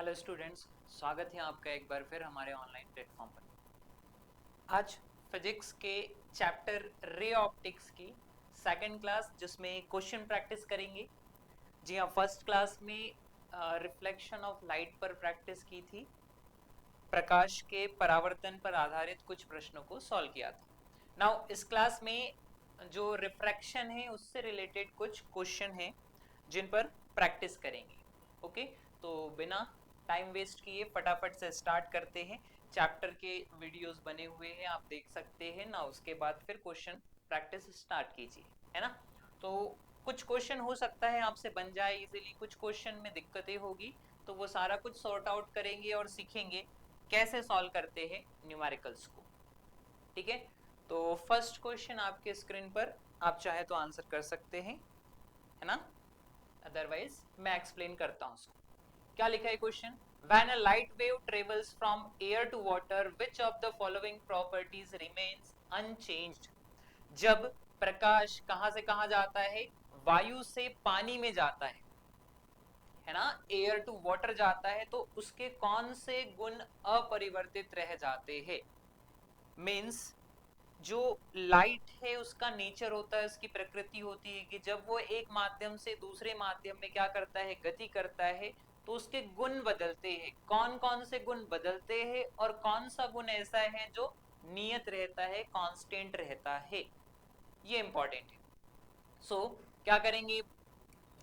Hello students, स्वागत है आपका एक बार फिर हमारे ऑनलाइन प्लेटफॉर्म पर। आज फिजिक्स के चैप्टर रे ऑप्टिक्स की सेकंड क्लास जिसमें क्वेश्चन प्रैक्टिस करेंगे। जी हाँ, फर्स्ट क्लास में रिफ्लेक्शन ऑफ लाइट पर प्रैक्टिस की थी, प्रकाश के परावर्तन पर आधारित कुछ प्रश्नों को सॉल्व किया था। नाउ इस क्लास में जो रिफ्रैक्शन है उससे रिलेटेड कुछ क्वेश्चन हैं जिन पर प्रैक्टिस करेंगे। ओके, तो बिना टाइम वेस्ट किए फटाफट से स्टार्ट करते हैं। चैप्टर के वीडियोस बने हुए हैं, आप देख सकते हैं ना। उसके बाद फिर क्वेश्चन प्रैक्टिस स्टार्ट कीजिए, है ना। तो कुछ क्वेश्चन हो सकता है आपसे बन जाए इजीली, कुछ क्वेश्चन में दिक्कतें होगी, तो वो सारा कुछ सॉर्ट आउट करेंगे और सीखेंगे कैसे सॉल्व करते हैं न्यूमेरिकल्स को। ठीक है, तो फर्स्ट क्वेश्चन आपके स्क्रीन पर, आप चाहे तो आंसर कर सकते हैं, है ना। अदरवाइज मैं एक्सप्लेन करता हूं उसको। क्या लिखा है question? When a light wave travels from air to water, which of the following properties remains unchanged? जब प्रकाश कहां से कहां जाता है? वायु से पानी में जाता है ना। एयर टू वाटर जाता है तो उसके कौन से गुण अपरिवर्तित रह जाते हैं? मीन्स जो लाइट है उसका नेचर होता है, उसकी प्रकृति होती है कि जब वो एक माध्यम से दूसरे माध्यम में क्या करता है, गति करता है, तो उसके गुण बदलते हैं। कौन कौन से गुण बदलते हैं और कौन सा गुण ऐसा है जो नियत रहता है, कांस्टेंट रहता है, ये इंपॉर्टेंट है। सो क्या करेंगे,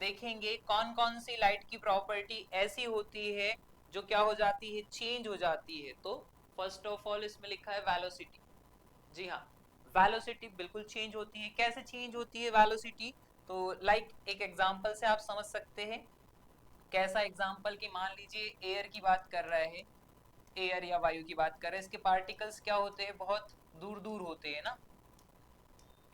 देखेंगे कौन कौन सी लाइट की प्रॉपर्टी ऐसी होती है जो क्या हो जाती है, चेंज हो जाती है। तो फर्स्ट ऑफ ऑल इसमें लिखा है वेलोसिटी। जी हाँ, वेलोसिटी बिल्कुल चेंज होती है। कैसे चेंज होती है वेलोसिटी? तो एक एग्जांपल से आप समझ सकते हैं। कैसा एग्जांपल कि मान लीजिए एयर की बात कर रहा है, एयर या वायु की बात कर रहे हैं, इसके पार्टिकल्स क्या होते हैं, बहुत दूर दूर होते हैं ना।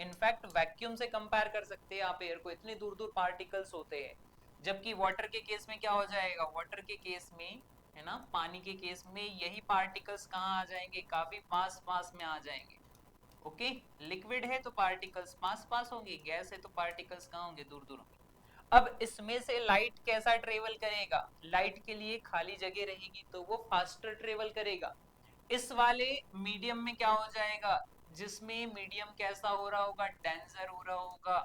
इनफैक्ट वैक्यूम से कंपेयर कर सकते हैं आप एयर को, इतने दूर दूर पार्टिकल्स होते हैं। जबकि वाटर के केस में क्या हो जाएगा, वाटर के केस में, है ना, पानी के केस में यही पार्टिकल्स कहाँ आ जाएंगे, काफी पास पास में आ जाएंगे। ओके, लिक्विड है तो पार्टिकल्स पास पास होंगे, गैस है तो पार्टिकल्स कहाँ होंगे, दूर दूर होंगे। अब इसमें से लाइट कैसा ट्रेवल करेगा? लाइट के लिए खाली जगह रहेगी तो वो फास्टर ट्रेवल करेगा। इस वाले मीडियम में क्या हो जाएगा, जिसमें मीडियम कैसा हो रहा होगा, डेंसर हो रहा होगा।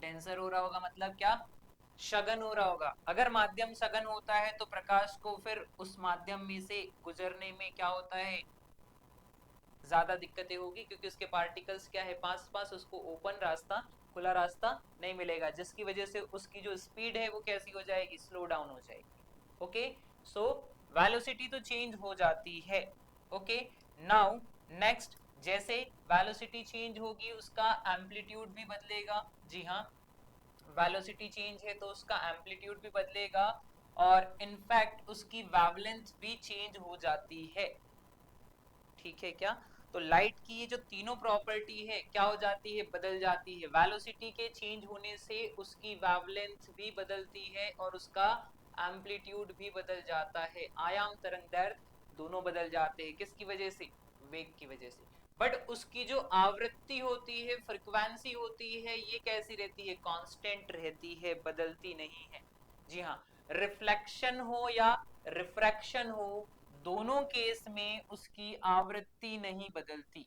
डेंसर हो रहा होगा मतलब क्या, सघन हो रहा होगा। अगर माध्यम सघन होता है तो प्रकाश को फिर उस माध्यम में से गुजरने में क्या होता है, ज्यादा दिक्कतें होगी, क्योंकि उसके पार्टिकल्स क्या है, पास पास, उसको ओपन रास्ता, खुला रास्ता नहीं मिलेगा, जिसकी वजह से उसकी जो स्पीड है वो कैसी हो जाएगी, स्लो डाउन हो जाएगी। ओके, सो वेलोसिटी तो चेंज हो जाती है। ओके, नाउ नेक्स्ट, जैसे वेलोसिटी चेंज होगी उसका एम्पलीट्यूड भी बदलेगा। जी हाँ, वेलोसिटी चेंज है तो उसका एम्पलीट्यूड भी बदलेगा, और इनफैक्ट उसकी वेवलेंथ भी चेंज हो जाती है। ठीक है क्या? तो लाइट की ये जो तीनों प्रॉपर्टी है क्या हो जाती है, बदल जाती है। वेलोसिटी के चेंज होने से उसकी वेवलेंथ भी बदलती है और उसका एम्पलीट्यूड भी बदल जाता है। आयाम तरंग दैर्ध्य दोनों बदल जाते हैं, किसकी वजह से, वेग की वजह से। बट उसकी जो आवृत्ति होती है, फ्रीक्वेंसी होती है, ये कैसी रहती है, कांस्टेंट रहती है, बदलती नहीं है। जी हाँ, रिफ्लेक्शन हो या रिफ्रैक्शन हो, दोनों केस में उसकी आवृत्ति नहीं बदलती,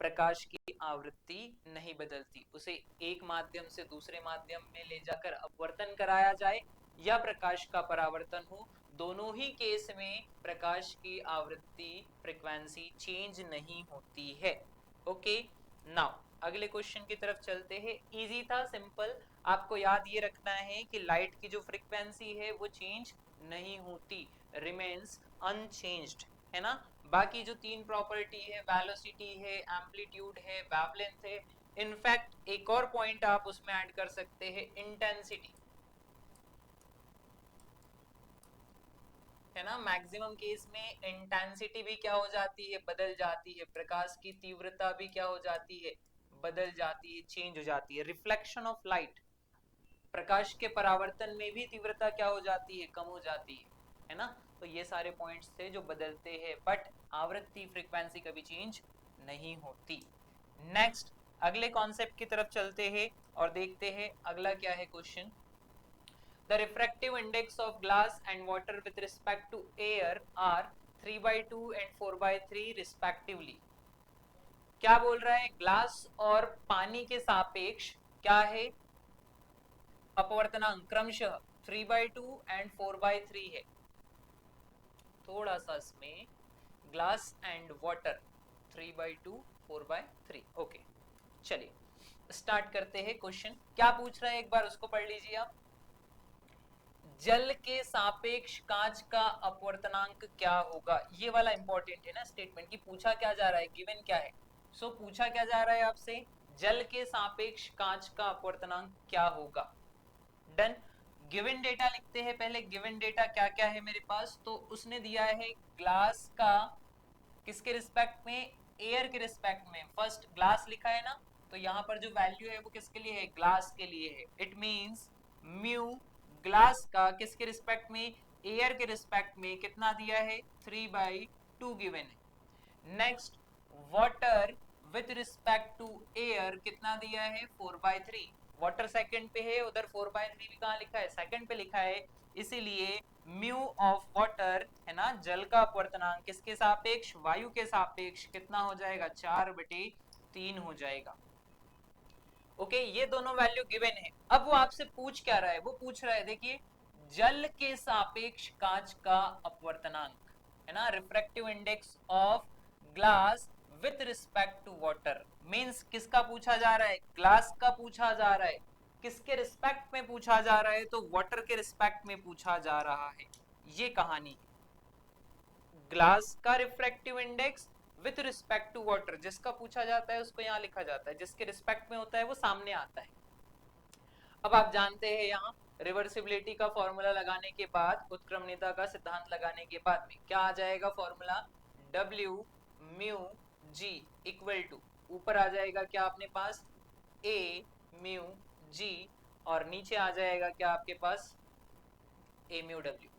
प्रकाश की आवृत्ति नहीं बदलती। उसे एक माध्यम से दूसरे माध्यम में ले जाकर अपवर्तन कराया जाए या प्रकाश का परावर्तन हो, दोनों ही केस में प्रकाश की आवृत्ति, फ्रीक्वेंसी चेंज नहीं होती है। ओके, नाउ अगले क्वेश्चन की तरफ चलते हैं। इजी था, सिंपल। आपको याद ये रखना है कि लाइट की जो फ्रीक्वेंसी है वो चेंज नहीं होती, रिमेन्स अनचेंज्ड, है ना। बाकी जो तीन प्रॉपर्टी है, वेलोसिटी है, एम्पलीट्यूड है, वेवलेंथ है। इनफैक्ट एक और पॉइंट आप उसमें ऐड कर सकते हैं, इंटेंसिटी, है ना। मैक्सिमम केस में इंटेंसिटी भी क्या हो जाती है, बदल जाती है। प्रकाश की तीव्रता भी क्या हो जाती है, बदल जाती है, चेंज हो जाती है। रिफ्लेक्शन ऑफ लाइट, प्रकाश के परावर्तन में भी तीव्रता क्या हो जाती है, कम हो जाती है ना। तो ये सारे पॉइंट्स थे जो बदलते हैं, बट आवृत्ति, फ्रीक्वेंसी कभी चेंज नहीं होती। नेक्स्ट, अगले कॉन्सेप्ट की तरफ चलते हैं और देखते हैं अगला क्या है question. The refractive index of glass and water with respect to air are 3/2 and 4/3 respectively. क्या बोल रहा है, ग्लास और पानी के सापेक्ष क्या है अपवर्तनांक, क्रमशः 3/2 एंड 4/3 है. थोड़ा सा इसमें ग्लास एंड वाटर 3/2 4/3. ओके, चलिए स्टार्ट करते हैं. क्वेश्चन क्या पूछ रहा है एक बार उसको पढ़ लीजिए आप. जल के सापेक्ष कांच का अपवर्तनांक क्या होगा, ये वाला इंपॉर्टेंट है ना स्टेटमेंट की. पूछा क्या जा रहा है, गिवन क्या है. सो पूछा क्या जा रहा है आपसे, जल के सापेक्ष कांच का अपवर्तनांक क्या होगा. डन. गिवन डेटा लिखते हैं पहले. गिवन डेटा क्या क्या है मेरे पास, तो उसने दिया है ग्लास का किसके रिस्पेक्ट में, एयर के रिस्पेक्ट में. फर्स्ट ग्लास लिखा है ना, तो यहाँ पर जो वैल्यू है वो किसके लिए है, ग्लास के लिए है. इट मींस म्यू ग्लास का किसके रिस्पेक्ट में, एयर के रिस्पेक्ट में कितना दिया है, 3/2 गिवन है. Next water with respect to air कितना दिया है, 4/3. वाटर सेकंड पे है, उधर 4/3 भी कहाँ लिखा है, सेकंड पे लिखा है. इसीलिए म्यू ऑफ वाटर है ना, जल का अपवर्तनांक किसके सापेक्ष, वायु के सापेक्ष कितना हो जाएगा, 4/3 हो जाएगा. ओके, ये दोनों वैल्यू गिवन है. अब वो आपसे पूछ क्या रहा है, वो पूछ रहा है देखिए, जल के सापेक्ष कांच का अपवर्तनांक है ना, refractive index of glass with respect to water. Means किसका पूछा जा रहा है, ग्लास का पूछा जा रहा है. किसके रिस्पेक्ट में पूछा जा रहा है, तो वाटर के रिस्पेक्ट में पूछा जा रहा है. ये कहानी, ग्लास का refractive index with respect to water, जिसका पूछा जाता है उसको यहाँ लिखा जाता है, जिसके रिस्पेक्ट में होता है वो सामने आता है. अब आप जानते हैं यहाँ रिवर्सिबिलिटी का फॉर्मूला लगाने के बाद, उत्क्रमणिता का सिद्धांत लगाने के बाद में क्या आ जाएगा formula, W mu G equal to, ऊपर आ जाएगा क्या अपने पास, A म्यू G, और नीचे आ जाएगा क्या आपके पास, A म्यू W.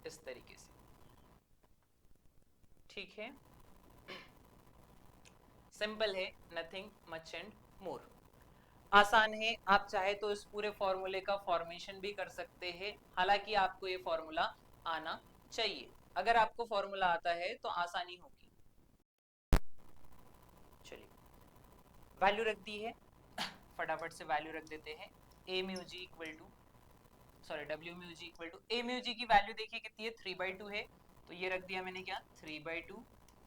इस तरीके से, ठीक है. सिंपल है, नथिंग मच एंड मोर. आसान है, आप चाहे तो इस पूरे फॉर्मूले का फॉर्मेशन भी कर सकते हैं. हालांकि आपको ये फॉर्मूला आना चाहिए. अगर आपको फॉर्मूला आता है तो आसानी होगी. चलिए वैल्यू रख दी है, फटाफट से वैल्यू रख देते हैं. A mu G equal to, sorry W mu G equal to, A mu G की वैल्यू देखिए कितनी है, 3/2 है, तो ये रख दिया मैंने क्या, 3/2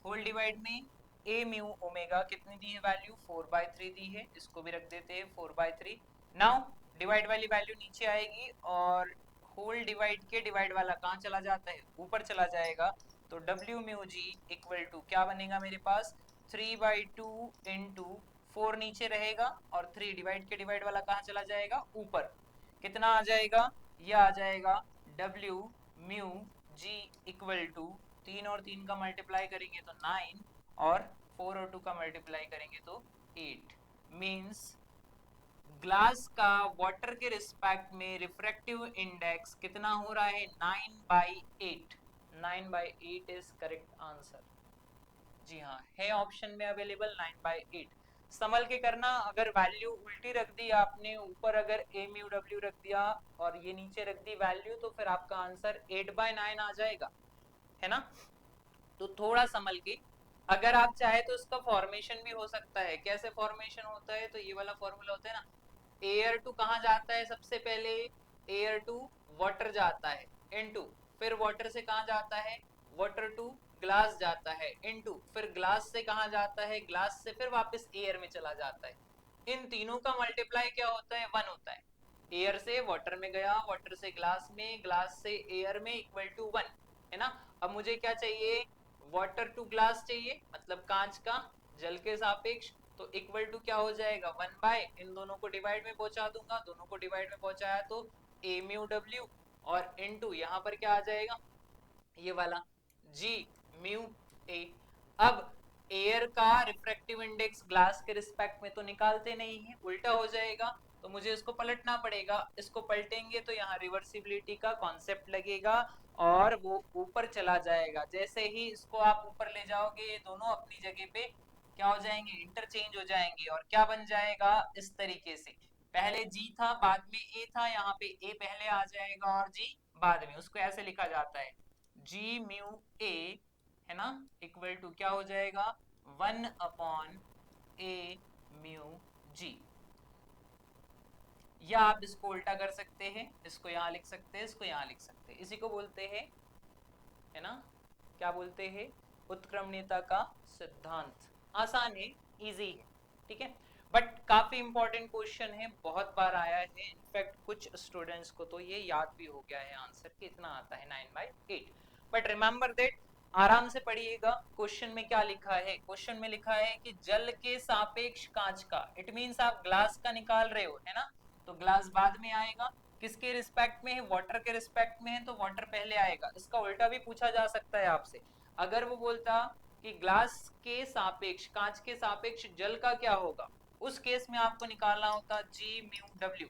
होल डिवाइड में ए म्यू ओमेगा कितनी दी है वैल्यू, 4/3 दी है, इसको भी रख देते हैं 4/3. नाउ डिवाइड वाली वैल्यू नीचे आएगी और होल डिवाइड के डिवाइड वाला कहाँ चला जाता है, ऊपर चला जाएगा. तो W mu G equal to क्या बनेगा मेरे पास, 3/2 इंटू 4 नीचे रहेगा, और 3 डिवाइड के डिवाइड वाला कहाँ चला जाएगा, ऊपर. कितना आ जाएगा, ये आ जाएगा W mu G equal to, 3 और 3 का मल्टीप्लाई करेंगे तो 9, और 4 और 2 का मल्टीप्लाई करेंगे तो 8. मींस ग्लास का वाटर के रिस्पेक्ट में रिफ्रैक्टिव इंडेक्स कितना हो रहा है, 9/8. 9/8 इज करेक्ट आंसर. जी हाँ, है ऑप्शन में अवेलेबल 9/8. संभल के करना, अगर वैल्यू उल्टी रख दी आपने, ऊपर अगर ए म्यू डब्ल्यू रख दिया और ये नीचे रख दी वैल्यू, तो फिर आपका आंसर 8/9 आ जाएगा, है ना. तो थोड़ा संभल के, अगर आप चाहे तो इसका फॉर्मेशन भी हो सकता है. कैसे फॉर्मेशन होता है, तो ये वाला फॉर्मूला होता है ना, एयर टू कहाँ जाता है सबसे पहले, एयर टू वाटर जाता है, इनटू फिर वाटर से कहाँ जाता है, वाटर टू ग्लास जाता है, इनटू फिर ग्लास से कहाँ जाता है, ग्लास से फिर वापस एयर में चला जाता है. इन तीनों का मल्टीप्लाई क्या होता है, 1 होता है. एयर से वाटर में गया, वाटर से ग्लास में, ग्लास से एयर में, इक्वल टू 1, है ना. अब मुझे क्या चाहिए, वाटर टू ग्लास चाहिए, मतलब कांच का जल के सापेक्ष, तो इक्वल टू क्या हो जाएगा, 1 इन दोनों को डिवाइड में पहुंचा दूंगा, दोनों को डिवाइड में पहुंचाया तो ए म्यू डब्ल्यू, और इनटू यहाँ पर क्या आ जाएगा, ये वाला जी म्यू ए. अब एयर का रिफ्रैक्टिव इंडेक्स ग्लास के रिस्पेक्ट में तो निकालते नहीं है, उल्टा हो जाएगा, तो मुझे इसको पलटना पड़ेगा. इसको पलटेंगे तो यहाँ रिवर्सिबिलिटी का कॉन्सेप्ट लगेगा और वो ऊपर चला जाएगा. जैसे ही इसको आप ऊपर ले जाओगे, ये दोनों अपनी जगह पे क्या हो जाएंगे, इंटरचेंज हो जाएंगे, और क्या बन जाएगा, इस तरीके से पहले जी था बाद में ए था, यहाँ पे ए पहले आ जाएगा और जी बाद में, उसको ऐसे लिखा जाता है जी म्यू ए, है ना, इक्वल टू क्या हो जाएगा 1 ए म्यू जी। या आप इसको उल्टा कर सकते हैं, इसको यहाँ लिख सकते हैं, इसको यहाँ लिख सकते हैं, इसी को बोलते हैं, है ना, क्या बोलते हैं, उत्क्रमणीयता का सिद्धांत। आसान है, इजी है, ठीक है, बट काफी इंपॉर्टेंट क्वेश्चन है, बहुत बार आया है, इनफैक्ट कुछ स्टूडेंट्स को तो ये याद भी हो गया है आंसर कि इतना आता है 9/8, बट रिमेंबर दैट, आराम से पढ़िएगा। क्वेश्चन में क्या लिखा है, क्वेश्चन में लिखा है कि जल के सापेक्ष कांच का, इट मींस आप ग्लास का निकाल रहे हो, है ना, तो ग्लास बाद में आएगा, किसके रिस्पेक्ट में है, वाटर के रिस्पेक्ट में है, तो वाटर पहले आएगा। इसका उल्टा भी पूछा जा सकता है आपसे, अगर वो बोलता कि ग्लास के सापेक्ष, कांच के सापेक्ष जल का क्या होगा, उस केस में आपको निकालना होता जी म्यू डब्ल्यू,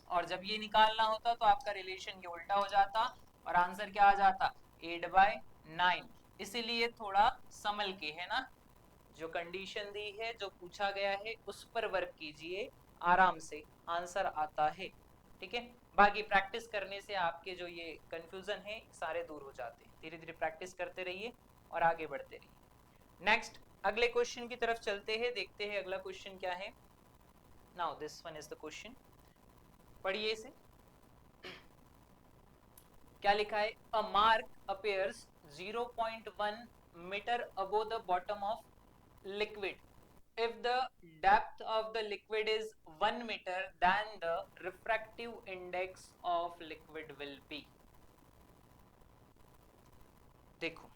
और जब ये निकालना होता तो आपका रिलेशन ये उल्टा हो जाता और आंसर क्या आ जाता 8/9। इसीलिए थोड़ा संभल के, है ना, जो कंडीशन दी है, जो पूछा गया है, उस पर वर्क कीजिए, आराम से आंसर आता है, ठीक है। बाकी प्रैक्टिस करने से आपके जो ये कंफ्यूजन है सारे दूर हो जाते हैं, धीरे धीरे प्रैक्टिस करते रहिए और आगे बढ़ते रहिए। नेक्स्ट अगले क्वेश्चन की तरफ चलते हैं, देखते हैं अगला क्वेश्चन क्या है। Now this one is the question, पढ़िए इसे, क्या लिखा है, a mark appears 0.1 metre above the bottom of liquid if the depth of the liquid is 1 meter then the refractive index of liquid will be। देखो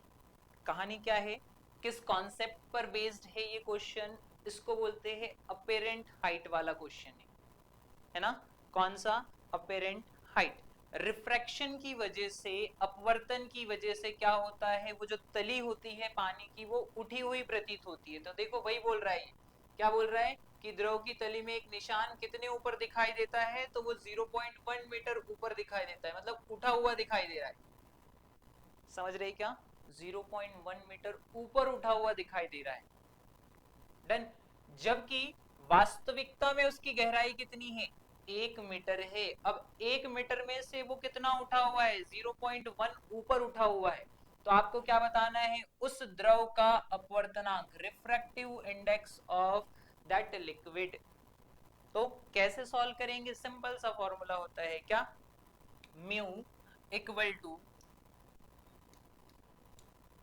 कहानी क्या है, किस कॉन्सेप्ट पर बेस्ड है ये क्वेश्चन, इसको बोलते हैं अपेरेंट हाइट वाला क्वेश्चन है ना, कौन सा, अपेरेंट हाइट। रिफ्रैक्शन की वजह से, अपवर्तन की वजह से क्या होता है, वो जो तली होती है पानी की वो उठी हुई प्रतीत होती है। तो देखो वही बोल रहा है, क्या बोल रहा है कि द्रव की तली में एक निशान कितने ऊपर दिखाई देता है, तो वो 0.1 मीटर ऊपर दिखाई देता है, मतलब उठा हुआ दिखाई दे रहा है, समझ रहे क्या, 0.1 मीटर ऊपर उठा हुआ दिखाई दे रहा है, डन। जबकि वास्तविकता में उसकी गहराई कितनी है, 1 मीटर है। अब 1 मीटर में से वो कितना उठा हुआ है, 0.1 ऊपर उठा हुआ है। तो आपको क्या बताना है, उस द्रव का अपवर्तनांक, refractive index of that liquid. तो कैसे सॉल्व करेंगे, सिंपल सा फॉर्मूला होता है क्या, mu equal to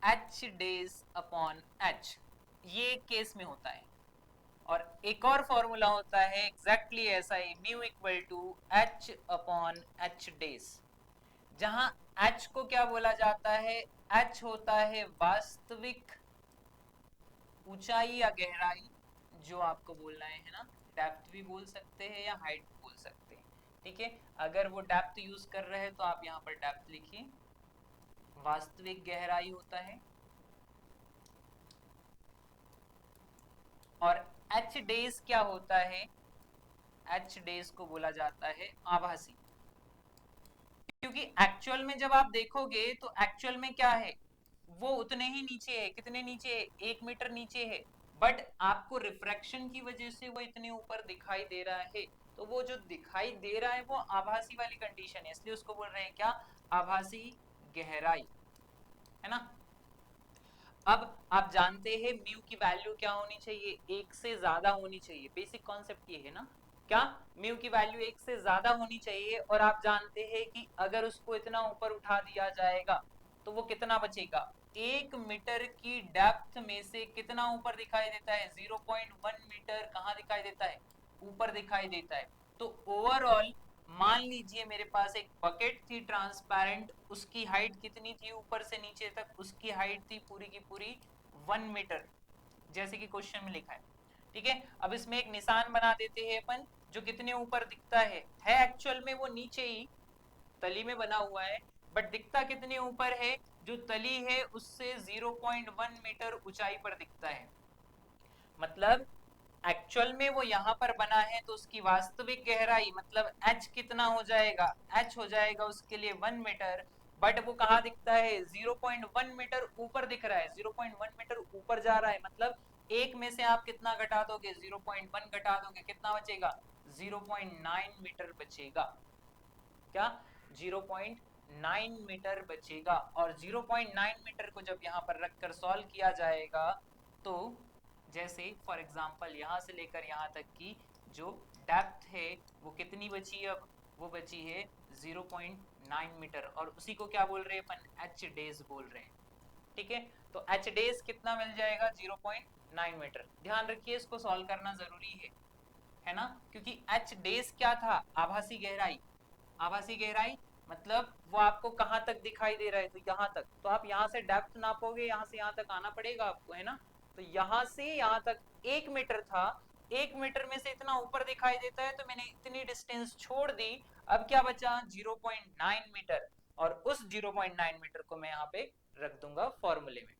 H dash upon H, ये केस में होता है। और एक और फॉर्मूला होता है एग्जैक्टली ऐसा ही, mu equal to H upon H days, जहां एच को क्या बोला जाता है, एच होता है वास्तविक ऊंचाई या गहराई, जो आपको बोलना है ना, डेप्थ भी बोल सकते हैं या हाइट भी बोल सकते हैं, ठीक है। अगर वो डेप्थ यूज कर रहे हैं तो आप यहाँ पर डेप्थ लिखिए, वास्तविक गहराई होता है, और एच डेज क्या होता है, एच डेज को बोला जाता है आभासी, क्योंकि एक्चुअल में जब आप देखोगे तो एक्चुअल में क्या है, वो उतने ही नीचे है, कितने नीचे है, 1 मीटर नीचे है, बट आपको रिफ्रैक्शन की वजह से वो इतने ऊपर दिखाई दे रहा है। तो वो जो दिखाई दे रहा है वो आभासी वाली कंडीशन है, इसलिए उसको बोल रहे हैं क्या, आभासी गहराई, है ना। अब आप जानते हैं म्यू की वैल्यू क्या होनी चाहिए, 1 से ज्यादा होनी चाहिए, बेसिक कॉन्सेप्ट ये है ना, क्या, म्यू की वैल्यू 1 से ज्यादा होनी चाहिए। और आप जानते हैं कि अगर उसको इतना ऊपर उठा दिया जाएगा तो वो कितना बचेगा, 1 मीटर की डेप्थ में से कितना ऊपर दिखाई देता है, 0.1 मीटर कहाँ दिखाई देता है, ऊपर दिखाई देता है। तो ओवरऑल मान लीजिए मेरे पास एक बकेट थी ट्रांसपेरेंट, उसकी हाइट कितनी थी ऊपर से नीचे तक, उसकी हाइट थी पूरी की पूरी 1 मीटर, जैसे कि क्वेश्चन में लिखा है, ठीक है। अब इसमें एक निशान बना देते हैं अपन, जो कितने ऊपर दिखता है एक्चुअल में वो नीचे ही तली में बना हुआ है, बट दिखता कितने ऊपर है, जो तली है उससे 0.1 मीटर ऊंचाई पर दिखता है, मतलब एक्चुअल में वो यहाँ पर बना है, तो उसकी वास्तविक गहराई मतलब h कितना हो जाएगा, h हो जाएगा उसके लिए 1 मीटर, बट वो कहाँ दिखता है, 0.1 मीटर ऊपर दिख रहा है, 0.1 मीटर ऊपर जा रहा है, मतलब एक में से आप कितना घटा दोगे, 0.1 घटा दोगे, कितना बचेगा 0.9 मीटर बचेगा। क्या 0.9 मीटर बचेगा। और 0.9 मीटर को जब यहाँ पर रखकर सॉल्व किया जाएगा तो जैसे फॉर एग्जांपल यहाँ से लेकर यहाँ तक की जो डेप्थ है वो कितनी बची है, अब वो बची है 0.9 मीटर, और उसी को क्या बोल रहे हैं अपन, एच डेज बोल रहे हैं। ठीक है, तो एच डेज कितना मिल जाएगा, 0.9 मीटर। ध्यान रखिए इसको सॉल्व करना जरूरी है ना, क्योंकि एच डेज क्या था, आभासी गहराई। आभासी गहराई मतलब वो आपको कहां तक दिखाई दे रहा है, तो यहाँ तक, तो आप यहाँ से डेप्थ नापोगे, यहाँ से यहाँ तक आना पड़ेगा आपको, है ना। तो यहाँ से यहाँ तक 1 मीटर था, 1 मीटर में से इतना ऊपर दिखाई देता है, तो मैंने इतनी डिस्टेंस छोड़ दी। अब क्या बचा, 0.9 मीटर, और उस 0.9 मीटर को मैं यहाँ पे रख दूंगा फॉर्मूले में।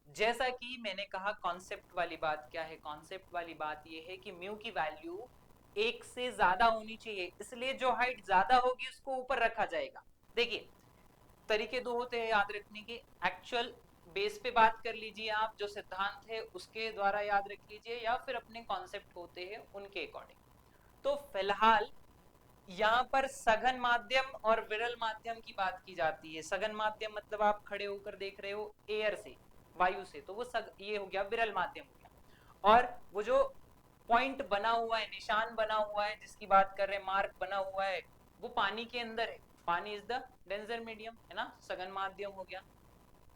जैसा कि मैंने कहा कॉन्सेप्ट वाली बात क्या है, कॉन्सेप्ट वाली बात ये है कि म्यू की वैल्यू 1 से ज्यादा होनी चाहिए, इसलिए जो हाइट ज्यादा होगी उसको ऊपर रखा जाएगा। देखिए तरीके दो होते हैं याद रखने के, एक्चुअल बेस पे बात कर लीजिए आप, जो सिद्धांत है उसके द्वारा याद रख लीजिए, या फिर अपने कॉन्सेप्ट होते हैं उनके अकॉर्डिंग। तो फिलहाल यहाँ पर सघन माध्यम और विरल माध्यम की बात की जाती है। सघन माध्यम मतलब आप खड़े होकर देख रहे हो एयर से, वायु से, तो वो ये हो गया विरल माध्यम हो गया। और वो जो पॉइंट बना हुआ है, निशान बना हुआ है जिसकी बात कर रहे हैं, मार्क बना हुआ है, वो पानी के अंदर है, पानी इज द डेंसर मीडियम, है ना, सघन माध्यम हो गया।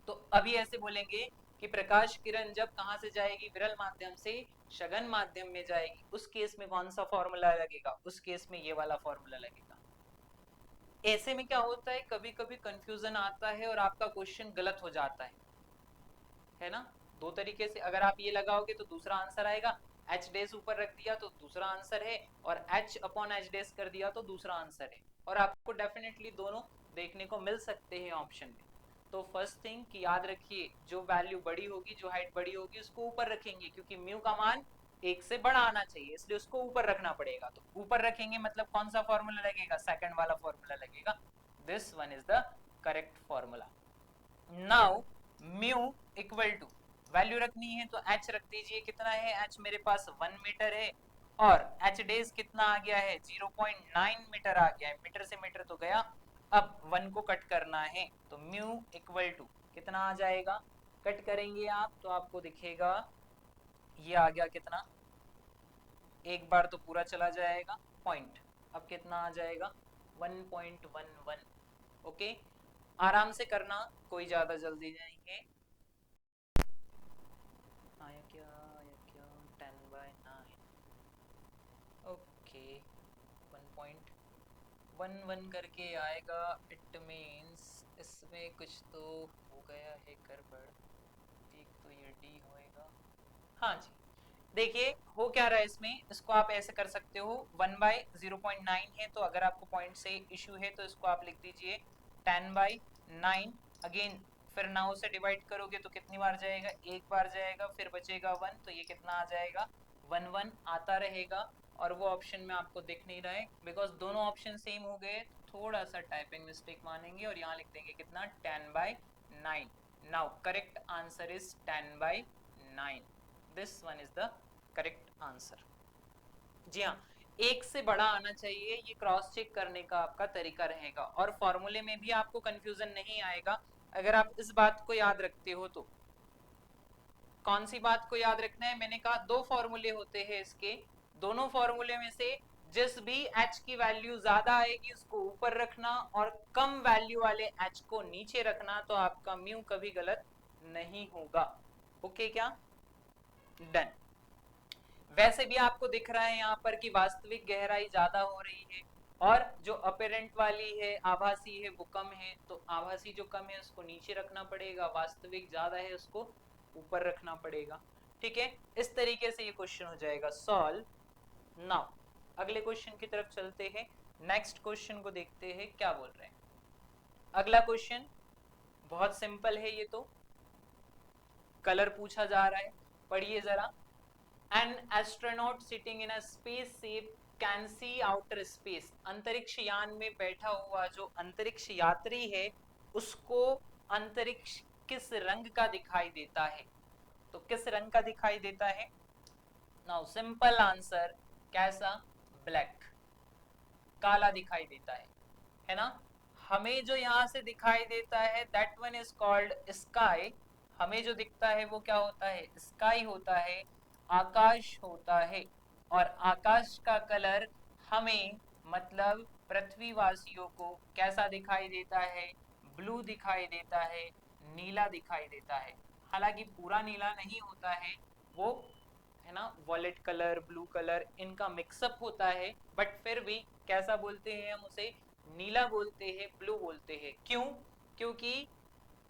तो अभी ऐसे बोलेंगे कि प्रकाश किरण जब कहां से जाएगी, विरल माध्यम से सघन माध्यम में जाएगी, उस केस में कौन सा फॉर्मूला लगेगा, उस केस में ये वाला फॉर्मूला लगेगा। ऐसे में क्या होता है, कभी कभी कंफ्यूजन आता है और आपका क्वेश्चन गलत हो जाता है ना। दो तरीके से, अगर आप ये लगाओगे तो दूसरा आंसर आएगा, एच डेस ऊपर रख दिया तो दूसरा आंसर है, और एच अपॉन एच डेस कर दिया तो दूसरा आंसर है, और आपको डेफिनेटली दोनों देखने को मिल सकते हैं ऑप्शन में। तो फर्स्ट थिंग कि याद रखिए, जो वैल्यू बड़ी होगी, जो हाइट बड़ी होगी, उसको ऊपर रखेंगे, क्योंकि म्यू का मान 1 से बड़ा आना चाहिए, इसलिए उसको ऊपर रखना पड़ेगा। तो ऊपर रखेंगे मतलब कौन सा फॉर्मूला लगेगा, सेकंड वाला फॉर्मूला लगेगा। This one is the correct formula. Now mu equal to, value रखनी है तो h रख दीजिए, कितना है h मेरे पास 1 मीटर है, और h डेज कितना आ गया है, 0.9 मीटर आ गया है, मीटर से मीटर तो गया, अब 1 को कट करना है, तो म्यू इक्वल टू कितना आ जाएगा, कट करेंगे आप तो आपको दिखेगा ये आ गया कितना, एक बार तो पूरा चला जाएगा पॉइंट, अब कितना आ जाएगा 1.11। ओके, आराम से करना, कोई ज्यादा जल्दी नहीं है। आया क्या 10/9, ओके 1.11 करके आएगा, इट मीन्स इसमें कुछ तो हो गया है गड़बड़, एक तो ये डी होएगा, हाँ जी। देखिए हो क्या रहा है इसमें, इसको आप ऐसे कर सकते हो, 1/0.9 है, तो अगर आपको पॉइंट से इशू है तो इसको आप लिख दीजिए 10/9, अगेन फिर 9 से डिवाइड करोगे तो कितनी बार जाएगा, एक बार जाएगा, फिर बचेगा 1, तो ये कितना आ जाएगा 1 आता रहेगा। और वो ऑप्शन में आपको दिख नहीं रहा है बिकॉज दोनों ऑप्शन सेम हो गए, थोड़ा सा टाइपिंग मिस्टेक मानेंगे और यहाँ लिख देंगे कितना 10/9। Now correct answer is 10/9, this one is the correct answer. जी हाँ, एक से बड़ा आना चाहिए, ये क्रॉस चेक करने का आपका तरीका रहेगा, और फॉर्मूले में भी आपको कंफ्यूजन नहीं आएगा अगर आप इस बात को याद रखते हो तो। कौन सी बात को याद रखना है, मैंने कहा दो फॉर्मूले होते हैं इसके, दोनों फॉर्मूले में से जिस भी h की वैल्यू ज्यादा आएगी उसको ऊपर रखना, और कम वैल्यू वाले h को नीचे रखना, तो आपका म्यू कभी गलत नहीं होगा। ओके क्या, डन। वैसे भी आपको दिख रहा है यहाँ पर कि वास्तविक गहराई ज्यादा हो रही है, और जो अपेरेंट वाली है, आभासी है, वो कम है, तो आभासी जो कम है उसको नीचे रखना पड़ेगा, वास्तविक ज्यादा है उसको ऊपर रखना पड़ेगा। ठीक है, इस तरीके से ये क्वेश्चन हो जाएगा सॉल्व। नाउ अगले क्वेश्चन की तरफ चलते हैं, नेक्स्ट क्वेश्चन को देखते हैं क्या बोल रहे हैं। अगला क्वेश्चन बहुत सिंपल है, ये तो कलर पूछा जा रहा है, पढ़िए जरा। An astronaut sitting in a spaceship can see outer space, अंतरिक्ष यान में बैठा हुआ जो अंतरिक्ष यात्री है उसको अंतरिक्ष किस रंग का दिखाई देता है, तो किस रंग का दिखाई देता है। नाउ सिंपल आंसर, कैसा, ब्लैक, काला दिखाई देता है ना। हमें जो यहाँ से दिखाई देता है that one is called sky. हमें जो दिखता है वो क्या होता है, स्काई होता है, आकाश होता है। और आकाश का कलर हमें मतलब पृथ्वीवासियों को कैसा दिखाई देता है, ब्लू दिखाई देता है, नीला दिखाई देता है। हालांकि पूरा नीला नहीं होता है वो, है ना, वॉलेट कलर, ब्लू कलर, इनका मिक्सअप होता है, बट फिर भी कैसा बोलते हैं हम उसे, नीला बोलते हैं, ब्लू बोलते हैं। क्यों? क्योंकि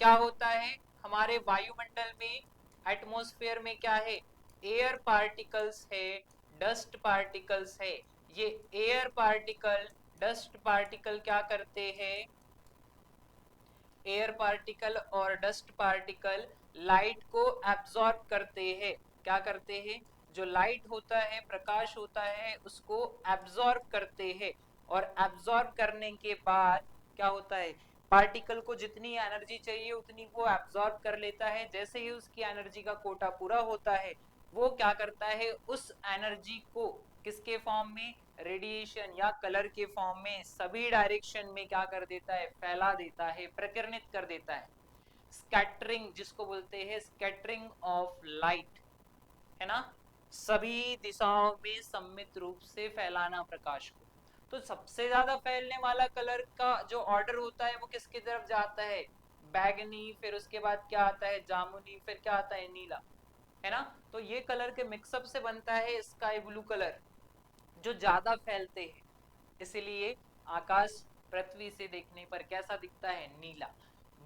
क्या होता है हमारे वायुमंडल में, एटमॉस्फेयर में क्या है, एयर पार्टिकल्स है, डस्ट पार्टिकल्स है। ये एयर पार्टिकल, डस्ट पार्टिकल क्या करते हैं, एयर पार्टिकल और डस्ट पार्टिकल लाइट को एब्जॉर्ब करते हैं। क्या करते हैं, जो लाइट होता है, प्रकाश होता है, उसको एब्जॉर्ब करते हैं। और एब्जॉर्ब करने के बाद क्या होता है, पार्टिकल को जितनी एनर्जी चाहिए उतनी वो एब्जॉर्ब कर लेता है। जैसे ही उसकी एनर्जी का कोटा पूरा होता है, वो क्या करता है, उस एनर्जी को किसके फॉर्म में, रेडिएशन या कलर के फॉर्म में सभी डायरेक्शन में क्या कर देता है, फैला देता है, प्रकीर्णित कर देता है। स्कैटरिंग जिसको बोलते हैं, स्कैटरिंग ऑफ लाइट, है ना, सभी दिशाओं में सम्मित रूप से फैलाना प्रकाश को। तो सबसे ज्यादा फैलने वाला कलर का जो ऑर्डर होता है वो किसकी तरफ जाता है, बैगनी, फिर उसके बाद क्या आता है, जामुनी, फिर क्या आता है, नीला, है ना। तो ये कलर के मिक्सअप से बनता है स्काई ब्लू कलर, जो ज्यादा फैलते हैं। इसलिए आकाश पृथ्वी से देखने पर कैसा दिखता है, नीला।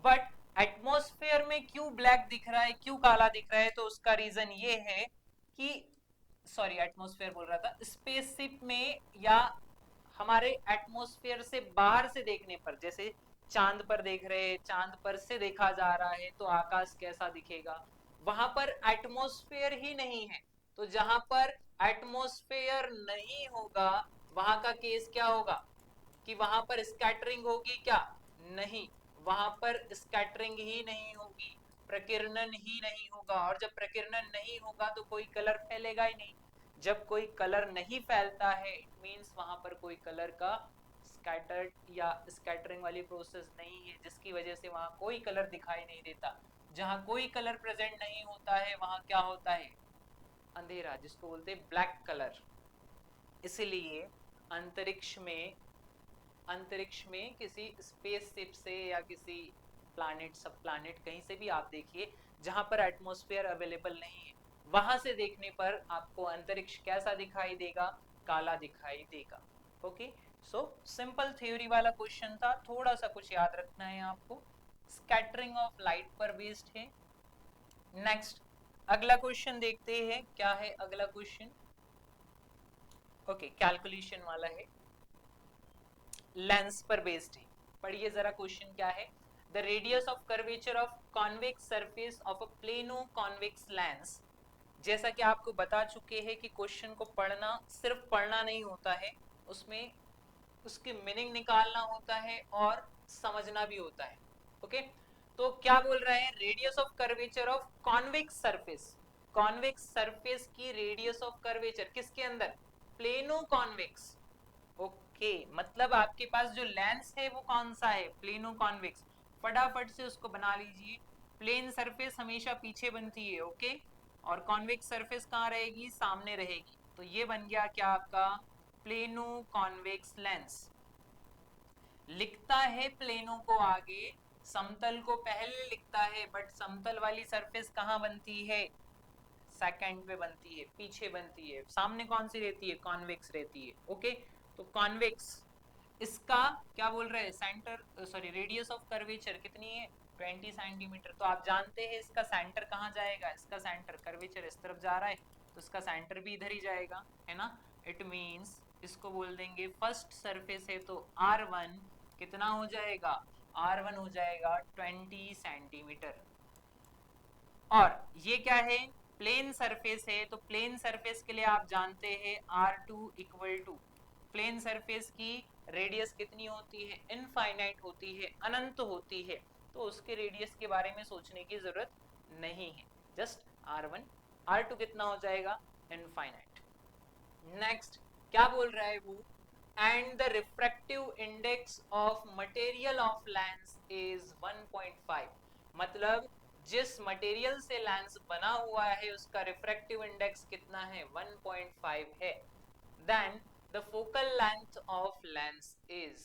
बट एटमॉस्फेयर में क्यों ब्लैक दिख रहा है, क्यों काला दिख रहा है, तो उसका रीजन ये है कि, सॉरी एटमॉस्फेयर बोल रहा था, स्पेसशिप में या हमारे एटमॉस्फेयर से बाहर से देखने पर, जैसे चांद पर देख रहे हैं, चांद पर से देखा जा रहा है तो आकाश कैसा दिखेगा, वहां पर एटमॉस्फेयर ही नहीं है। तो जहां पर एटमॉस्फेयर नहीं होगा वहां का केस क्या होगा, कि वहां पर स्कैटरिंग होगी क्या, नहीं, वहां पर स्कैटरिंग ही नहीं होगी, प्रकीर्णन ही नहीं होगा। और जब प्रकीर्णन नहीं होगा तो कोई कलर फैलेगा ही नहीं। जब कोई कलर नहीं फैलता है इट मींस वहां पर कोई कलर का स्कैटर्ड या स्कैटरिंग वाली प्रोसेस नहीं है, जिसकी वजह से वहां कोई कलर दिखाई नहीं देता। जहां कोई कलर प्रेजेंट नहीं होता है वहां क्या होता है, अंधेरा, जिसको बोलते हैं ब्लैक कलर। इसलिए अंतरिक्ष में, अंतरिक्ष में किसी स्पेसशिप से या किसी प्लैनेट, सब प्लैनेट, कहीं से भी आप देखिए जहां पर एटमॉस्फेयर अवेलेबल नहीं है, वहां से देखने पर आपको अंतरिक्ष कैसा दिखाई देगा, काला दिखाई देगा। ओके, सो सिंपल थ्योरी वाला क्वेश्चन था, थोड़ा सा कुछ याद रखना है आपको, स्कैटरिंग ऑफ लाइट पर बेस्ड है। नेक्स्ट अगला क्वेश्चन देखते हैं, क्या है अगला क्वेश्चन, ओके कैलकुलेशन वाला है, लेंस पर बेस्ड है। पढ़िए जरा क्वेश्चन क्या है, the radius of curvature of convex surface of a plano convex lens. जैसा कि आपको बता चुके हैं कि क्वेश्चन को पढ़ना सिर्फ पढ़ना नहीं होता है, उसमें उसकी मीनिंग निकालना होता है और समझना भी होता है। ओके, तो क्या बोल रहे हैं, radius of curvature of convex surface, convex surface की रेडियस ऑफ कर्वेचर किसके अंदर, प्लेनो कॉन्वेक्स। ओके, मतलब आपके पास जो लेंस है वो कौन सा है, प्लेनो कॉन्वेक्स। फटाफट से उसको बना लीजिए, प्लेन सरफेस हमेशा पीछे बनती है, ओके, और कॉन्वेक्स सरफेस कहाँ रहेगी, सामने रहेगी। तो ये बन गया क्या आपका, प्लेनो कॉन्वेक्स लेंस। लिखता है प्लेनो को आगे, समतल को पहले लिखता है, बट समतल वाली सरफेस कहाँ बनती है, सेकंड पे बनती है, पीछे बनती है, सामने कौन सी रहती है, कॉन्वेक्स रहती है। ओके, तो कॉन्वेक्स, इसका क्या बोल रहे हैं, centre, sorry radius of curvature कितनी है, 20 सेंटीमीटर। तो आप जानते हैं इसका सेंटर कहाँ जाएगा, इसका सेंटर, कर्वेचर इस तरफ जा रहा है तो इसका सेंटर भी इधर ही जाएगा, है ना। इट मींस इसको बोल देंगे फर्स्ट सरफेस है तो R1 कितना हो जाएगा, R1 हो जाएगा 20 सेंटीमीटर। और ये क्या है, प्लेन सरफेस है, तो प्लेन सरफेस के लिए आप जानते हैं R2 equal to, plane surface की रेडियस कितनी होती है, इनफाइनाइट होती है, अनंत होती है। तो उसके रेडियस के बारे में सोचने की जरूरत नहीं है, जस्ट R1, R2 कितना हो जाएगा, इनफाइनाइट। नेक्स्ट क्या बोल रहा है वो, and the refractive index of material of lens is 1.5, मतलब जिस मटेरियल से लेंस बना हुआ है उसका रिफ्रैक्टिव इंडेक्स कितना है, 1.5 है। Then the focal length of lens is,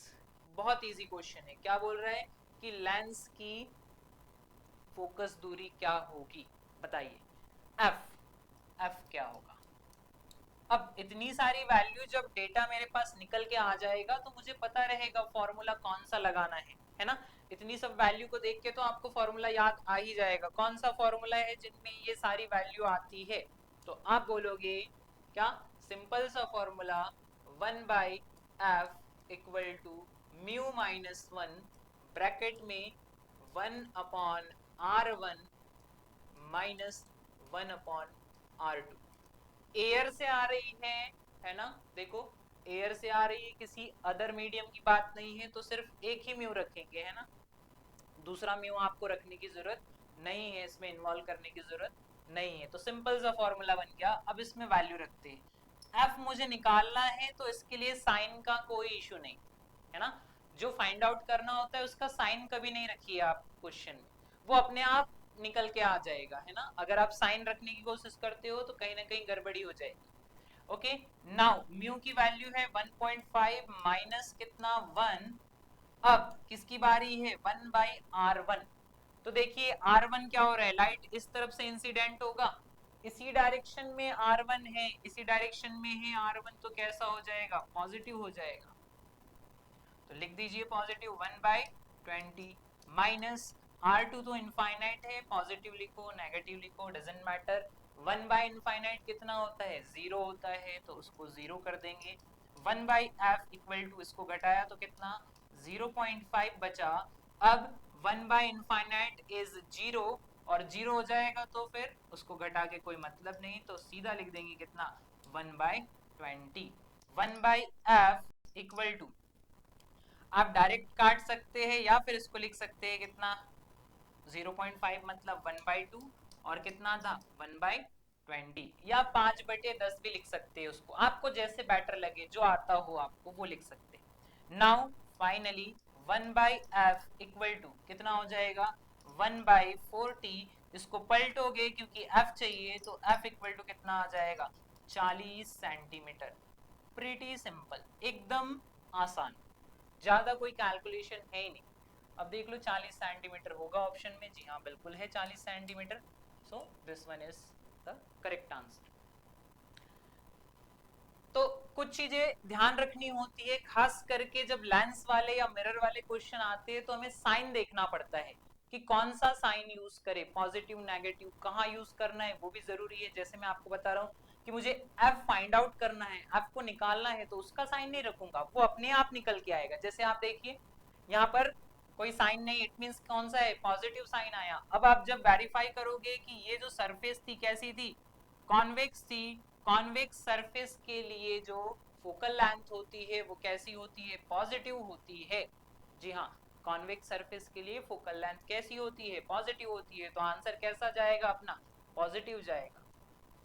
बहुत इजी क्वेश्चन है, क्या बोल रहा है कि लेंस की फोकस दूरी क्या होगी, बताइए। एफ, एफ क्या होगा। अब इतनी सारी वैल्यू जब डेटा मेरे पास निकल के आ जाएगा तो मुझे पता रहेगा फॉर्मूला कौन सा लगाना है ना। इतनी सब वैल्यू को देख के तो आपको फॉर्मूला याद आ ही जाएगा, कौन सा फॉर्मूला है जिनमें ये सारी वैल्यू आती है। तो आप बोलोगे क्या, सिंपल सा formula 1/f equal to mu minus 1 bracket में 1/r1 माइनस 1/r2। एयर से आ रही है ना, देखो एयर से आ रही है, किसी अदर मीडियम की बात नहीं है, तो सिर्फ एक ही म्यू रखेंगे, है ना, दूसरा म्यू आपको रखने की जरूरत नहीं है, इसमें इन्वॉल्व करने की जरूरत नहीं है। तो सिंपल सा फॉर्मूला बन गया। अब इसमें वैल्यू रखते हैं, एफ मुझे निकालना है तो इसके लिए साइन का कोई इशू नहीं है ना, जो फाइंड आउट करना होता है उसका साइन कभी नहीं रखिए आप क्वेश्चन में, वो अपने आप निकल के आ जाएगा, है ना। अगर आप साइन रखने की कोशिश करते हो तो कहीं ना कहीं गड़बड़ी हो जाएगी। ओके, नाउ म्यू की वैल्यू है 1.5 माइनस कितना 1, अब किसकी बारी है 1/r1। तो देखिए r1 क्या हो रहा है, लाइट इस तरफ से इंसिडेंट होगा, इसी डायरेक्शन में r1 है, इसी डायरेक्शन में है r1, तो कैसा हो जाएगा, पॉजिटिव हो जाएगा। तो लिख दीजिए पॉजिटिव 1/20 माइनस r2 तो इनफाइनाइट है, पॉजिटिव लिखो नेगेटिव लिखो डजंट मैटर। 1/इनफाइनाइट कितना होता है, 0 होता है, तो उसको 0 कर देंगे। 1/f इक्वल टू, इसको घटाया तो कितना 0.5 बचा। अब 1/इनफाइनाइट इज 0 और 0 हो जाएगा तो फिर उसको घटा के कोई मतलब नहीं, तो सीधा लिख देंगे कितना 1/20। 1/f इक्वल टू, आप डायरेक्ट काट सकते हैं या फिर इसको लिख सकते हैं कितना 0.5 मतलब 1/2 और कितना था 1/20, या 5/10 भी लिख सकते हैं, उसको आपको जैसे बेटर लगे, जो आता हो आपको वो लिख सकते हैं। Now finally 1/f equal to कितना हो जाएगा 1/40, इसको पलटोगे क्योंकि f चाहिए, तो f इक्वल टू कितना आ जाएगा 40 सेंटीमीटर। प्रीटी सिंपल, एकदम आसान, ज्यादा कोई कैलकुलेशन है ही नहीं। अब देख लो 40 सेंटीमीटर होगा ऑप्शन में, जी हाँ बिल्कुल है 40 centimetre, so this one is the correct answer. तो कुछ चीजें ध्यान रखनी होती है, खास करके जब लेंस वाले या मिरर वाले क्वेश्चन आते हैं तो हमें साइन देखना पड़ता है कि कौन सा साइन यूज करे, पॉजिटिव नेगेटिव कहाँ यूज करना है वो भी जरूरी है। जैसे मैं आपको बता रहा हूँ कि मुझे एफ फाइंड आउट करना है, एफ को निकालना है, तो उसका साइन नहीं रखूंगा, वो अपने आप निकल के आएगा। जैसे आप देखिए यहाँ पर कोई साइन नहीं, इट मींस कौन सा है, पॉजिटिव साइन आया। अब आप जब वेरीफाई करोगे कि ये जो सरफेस थी कैसी थी, कॉन्वेक्स थी, कॉन्वेक्स सरफेस के लिए जो फोकल लेंथ होती है वो कैसी होती है, पॉजिटिव होती है। जी हाँ, कॉन्वेक्स सरफेस के लिए फोकल लेंथ कैसी होती है, पॉजिटिव होती है, तो आंसर कैसा जाएगा अपना, पॉजिटिव जाएगा।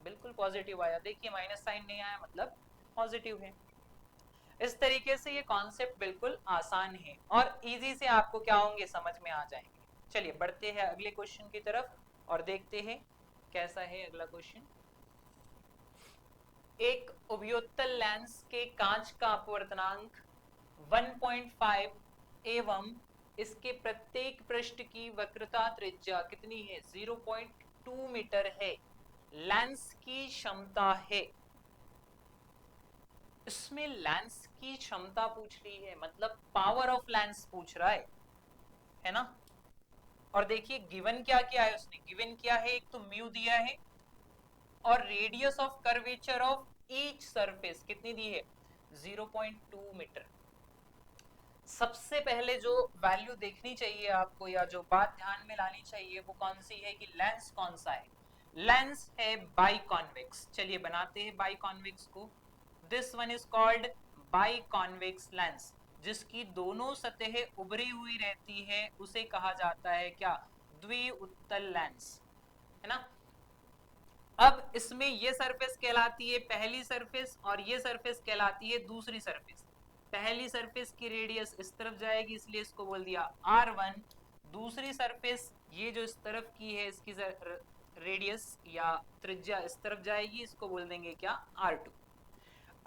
बिल्कुल पॉजिटिव आया, देखिए माइनस साइन नहीं आया मतलब पॉजिटिव है। इस तरीके से ये कॉन्सेप्ट बिल्कुल आसान है और इजी से आपको क्या होंगे, समझ में आ जाएंगे। चलिए बढ़ते हैं अगले क्वेश्चन की तरफ और देखते हैं कैसा है अगला क्वेश्चन। एक उभयोत्तल लेंस के कांच का अपवर्तनांक 1.5 एवं इसके प्रत्येक पृष्ठ की वक्रता त्रिज्या कितनी है, 0.2 मीटर है। लेंस की क्षमता है, इसमें लेंस की क्षमता पूछ रही है, मतलब पावर ऑफ लेंस पूछ रहा है ना। और देखिए गिवन क्या क्या है, उसने गिवन किया है, एक तो म्यू दिया है और radius of curvature of each surface कितनी दी है 0.2 मीटर। सबसे पहले जो वैल्यू देखनी चाहिए आपको या जो बात ध्यान में लानी चाहिए वो कौन सी है कि लेंस कौन सा है, लेंस है बाइकॉन्वेक्स। चलिए बनाते हैं बाइकॉन्वेक्स को। This one is called biconvex lens, जिसकी दोनों सतहें उभरी हुई रहती है उसे कहा जाता है क्या, द्विउत्तल लेंस, है ना। अब इसमें ये सरफेस कहलाती है पहली सरफेस और ये सरफेस कहलाती है दूसरी सरफेस। पहली सरफेस की रेडियस इस तरफ जाएगी इसलिए इसको बोल दिया R1। दूसरी सरफेस ये जो इस तरफ की है इसकी रेडियस या त्रिज्या इस तरफ जाएगी, इसको बोल देंगे क्या R2।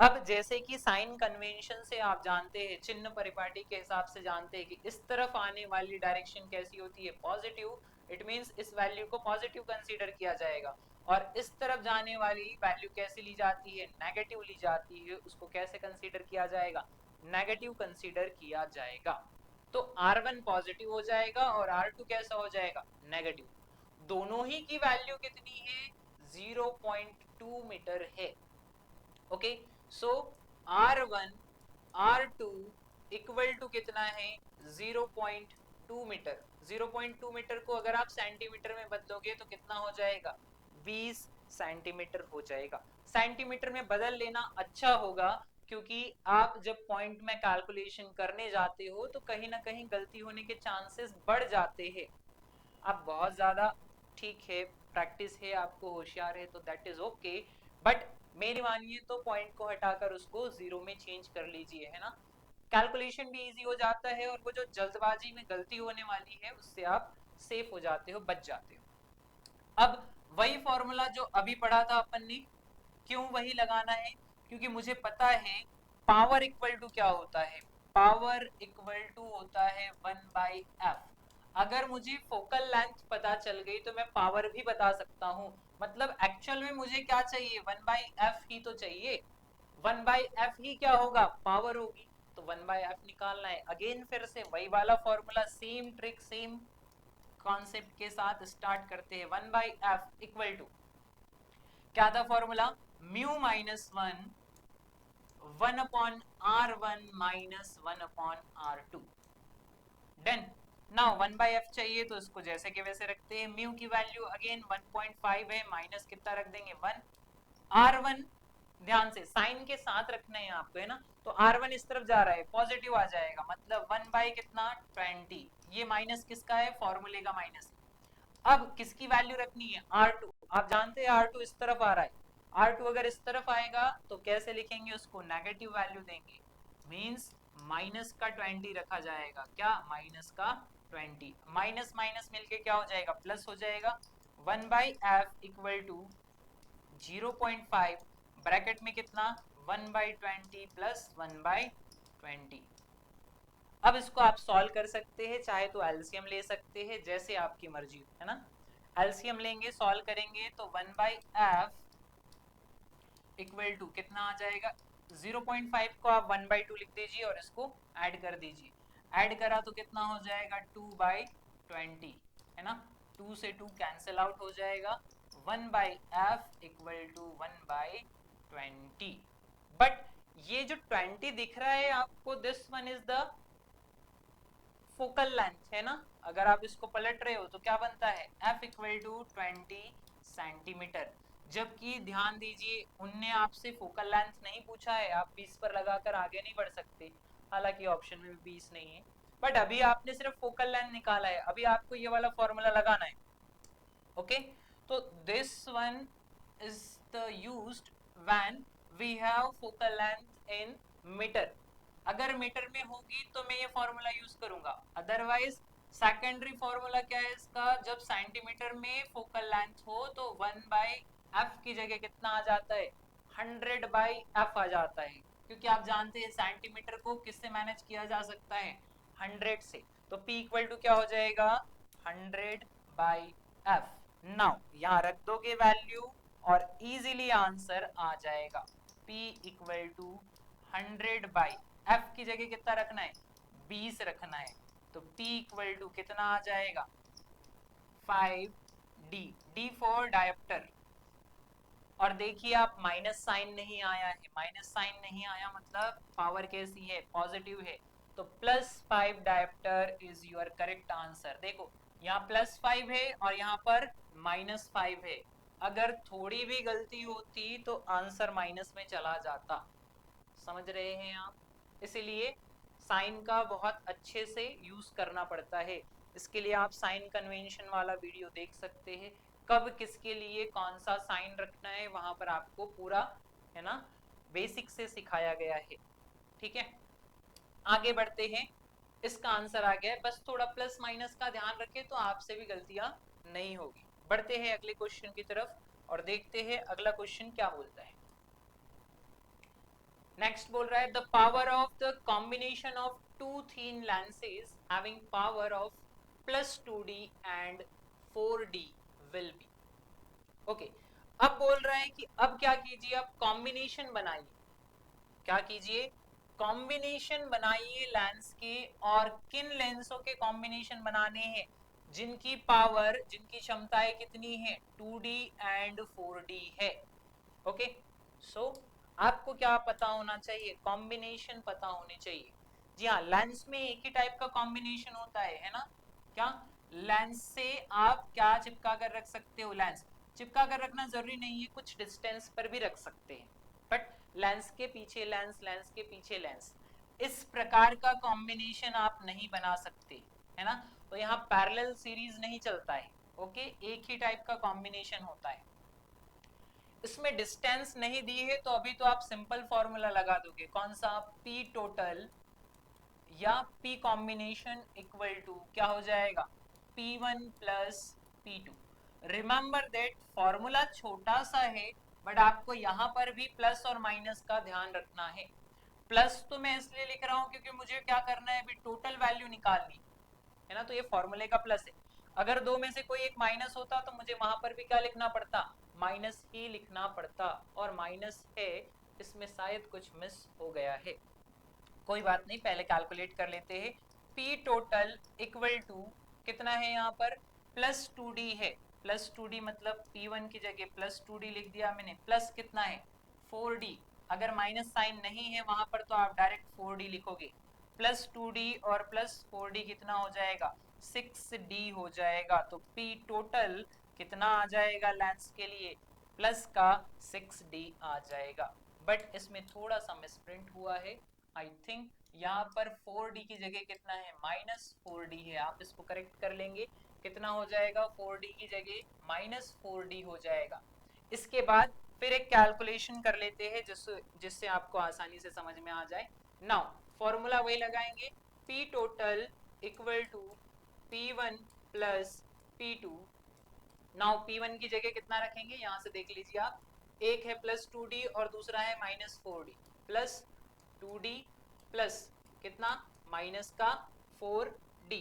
अब जैसे कि साइन कन्वेंशन से आप जानते हैं, चिन्ह परिपाटी के हिसाब से जानते हैं कि इस तरफ आने वाली डायरेक्शन कैसी होती है पॉजिटिव, इट मींस इस वैल्यू को पॉजिटिव कंसीडर किया जाएगा। और इस तरफ जाने वाली वैल्यू कैसे ली जाती है, नेगेटिव ली जाती है, उसको कैसे कंसीडर किया जाएगा, नेगेटिव कंसीडर किया जाएगा। तो R1 पॉजिटिव हो जाएगा और R2 कैसा हो जाएगा, नेगेटिव। दोनों ही की वैल्यू कितनी है, 0.2 मीटर है। Okay, so R1 R2 equal to कितना है, 0.2 मीटर। 0.2 मीटर को अगर आप सेंटीमीटर में बदलोगे तो कितना हो जाएगा, 20 सेंटीमीटर हो जाएगा। सेंटीमीटर में बदल लेना अच्छा होगा, क्योंकि आप जब पॉइंट में कैलकुलेशन करने जाते हो तो कहीं ना कहीं गलती होने के चांसेस बढ़ जाते हैं। आप बहुत ज्यादा ठीक है, प्रैक्टिस है, आपको होशियार है तो दैट इज ओके, बट मेरी मानिए तो पॉइंट को हटाकर उसको जीरो में चेंज कर लीजिए, है ना। कैलकुलेशन भी इजी हो जाता है और वो जो जल्दबाजी में गलती होने वाली है उससे आप सेफ हो जाते हो, बच जाते हो। अब वही फॉर्मूला जो अभी पढ़ा था अपन ने, क्यों वही लगाना है, क्योंकि मुझे पता है पावर इक्वल टू क्या होता है, पावर इक्वल टू होता है 1/f। अगर मुझे फोकल लेंथ पता चल गई तो मैं पावर भी बता सकता हूं। मतलब एक्चुअल में मुझे क्या चाहिए, 1/f ही तो चाहिए। 1/f ही क्या होगा, पावर होगी। तो 1/f निकालना है। अगेन फिर से वही वाला formula, same trick same concept के साथ स्टार्ट करते हैं। 1/f इक्वल टू क्या था formula, mu minus 1/R1 minus 1/R2। Done. Now 1/f चाहिए तो इसको जैसे के वैसे रखते हैं। म्यू की वैल्यू अगेन 1.5 है, माइनस कितना रख देंगे 1। R1 ध्यान से साइन के साथ रखना है आपको, है ना। तो R1 इस तरफ जा रहा है, पॉजिटिव आ जाएगा, मतलब 1 कितना 20। ये माइनस किसका है, फॉर्मूले का माइनस। अब किसकी वैल्यू रखनी है, R2। आप जानते हैं R2 इस तरफ आ रहा है। R2 अगर इस तरफ आएगा तो कैसे लिखेंगे उसको, नेगेटिव वैल्यू देंगे, मींस माइनस का 20 रखा जाएगा। क्या, माइनस का 20। माइनस माइनस मिलके क्या हो जाएगा, प्लस हो जाएगा। 1/f इक्वल टू 0.5 ब्रैकेट में कितना, 1/20 प्लस 1/20। अब इसको आप सॉल्व कर सकते हैं, चाहे तो एलसीएम ले सकते हैं, जैसे आपकी मर्जी, है ना। एलसीएम लेंगे, सॉल्व करेंगे तो 1/f इक्वल टू कितना आ जाएगा, 0.5 को आप 1/2 लिख दीजिए और इसको ऐड कर दीजिए। ऐड करा तो कितना हो जाएगा, 2/20, है ना। 2 से 2 कैंसिल आउट हो जाएगा। 1/f equal to 1/20। बट ये जो 20 दिख रहा है आपको, this one is the focal length, है ना। अगर आप इसको पलट रहे हो तो क्या बनता है, f इक्वल टू 20 सेंटीमीटर। जबकि ध्यान दीजिए उनने आपसे फोकल लेंथ नहीं पूछा है, आप 20 पर लगाकर आगे नहीं बढ़ सकते, हालांकि ऑप्शन में भी 20 नहीं है। बट अभी आपने सिर्फ फोकल लेंथ निकाला है, अभी आपको ये वाला फॉर्मूला लगाना है। ओके, तो this one is the used when we have focal length in metre. अगर मीटर में होगी तो मैं ये फॉर्मूला यूज करूंगा, अदरवाइज सेकेंडरी फॉर्मूला क्या है इसका, जब सेंटीमीटर में फोकल लेंथ हो तो 1/f की जगह कितना आ जाता है, 100/f आ जाता है। क्योंकि आप जानते हैं सेंटीमीटर को किससे मैनेज किया जा सकता है, 100 से। तो p इक्वल टू क्या हो जाएगा, 100/f। नाउ यहाँ रख दोगे वैल्यू और इजीली आंसर आ जाएगा। p इक्वल टू 100/f की जगह कितना रखना है, 20 रखना है। तो p इक्वल टू कितना आ जाएगा, 5d, d फॉर डायोप्टर। और देखिए आप माइनस साइन नहीं आया है, माइनस साइन नहीं आया मतलब पावर कैसी है, पॉजिटिव है। तो +5 dioptre is your correct answer. देखो यहाँ +5 है और यहाँ पर -5 है, अगर थोड़ी भी गलती होती तो आंसर माइनस में चला जाता, समझ रहे हैं आप। इसीलिए साइन का बहुत अच्छे से यूज करना पड़ता है। इसके लिए आप साइन कन्वेंशन वाला वीडियो देख सकते हैं। कब किसके लिए कौन सा साइन रखना है, वहां पर आपको पूरा, है ना, बेसिक से सिखाया गया है। ठीक है, आगे बढ़ते हैं। इसका आंसर आ गया है, बस थोड़ा प्लस माइनस का ध्यान रखें तो आपसे भी गलतियां नहीं होगी। बढ़ते हैं अगले क्वेश्चन की तरफ और देखते हैं अगला क्वेश्चन क्या बोलता है। नेक्स्ट बोल रहा है, the power of the combination of two thin lenses having power of +2d and 4d will be. Okay, अब बोल रहा है कि अब क्या कीजिए, अब कॉम्बिनेशन बनाइए। क्या कीजिए, कॉम्बिनेशन बनाइए लेंस के, और किन लेंसों के कॉम्बिनेशन बनाने हैं जिनकी पावर, जिनकी क्षमताएं कितनी है, 2d एंड 4d है। ओके, सो आपको क्या पता होना चाहिए, कॉम्बिनेशन पता होने चाहिए। जी हाँ, लेंस में एक ही टाइप का कॉम्बिनेशन होता है ना। क्या लेंस से आप क्या चिपका कर रख सकते हो, लेंस चिपका कर रखना जरूरी नहीं है, कुछ डिस्टेंस पर भी रख सकते हैं, बट लेंस के पीछे लेंस, लेंस के पीछे लेंस, इस प्रकार का कॉम्बिनेशन आप नहीं बना सकते, है ना। तो यहाँ पैरेलल सीरीज नहीं चलता है। ओके, एक ही टाइप का कॉम्बिनेशन होता है। इसमें डिस्टेंस नहीं दी है तो अभी तो आप सिंपल फॉर्मूला लगा दोगे, कौन सा, पी टोटल या पी कॉम्बिनेशन इक्वल टू क्या हो जाएगा, P1 plus P2। Remember that formula छोटा सा है, बट आपको यहाँ पर भी प्लस और माइनस का ध्यान रखना है। प्लस तो मैं इसलिए लिख रहा हूँ क्योंकि मुझे क्या करना है, अभी टोटल वैल्यू निकालनी है ना, तो ये फॉर्मूले का प्लस है। अगर दो में से कोई एक माइनस होता तो मुझे वहां पर भी क्या लिखना पड़ता, माइनस ही लिखना पड़ता, और माइनस है, इसमें शायद कुछ मिस हो गया है। कोई बात नहीं, पहले कैलकुलेट कर लेते हैं। P टोटल इक्वल टू कितना है यहाँ पर, +2d है। +2d मतलब P1 की जगह +2d लिख दिया मैंने, प्लस कितना है 4d। अगर माइनस साइन नहीं है वहां पर तो आप डायरेक्ट 4d लिखोगे। +2d और +4d कितना हो जाएगा, 6d हो जाएगा। तो P टोटल कितना आ जाएगा लेंस के लिए, प्लस का 6d आ जाएगा। बट इसमें थोड़ा सा मिसप्रिंट हुआ है, आई थिंक यहाँ पर 4d की जगह कितना है, -4d है। आप इसको करेक्ट कर लेंगे, कितना हो जाएगा, 4d की जगह -4d हो जाएगा। इसके बाद फिर एक कैलकुलेशन कर लेते हैं जिससे आपको आसानी से समझ में आ जाए। नाउ फॉर्मूला वही लगाएंगे, P total equal to P1 plus P2। Now P1 की जगह कितना रखेंगे, यहाँ से देख लीजिए आप, एक है +2d और दूसरा है -4d, +2d प्लस कितना, माइनस का 4d,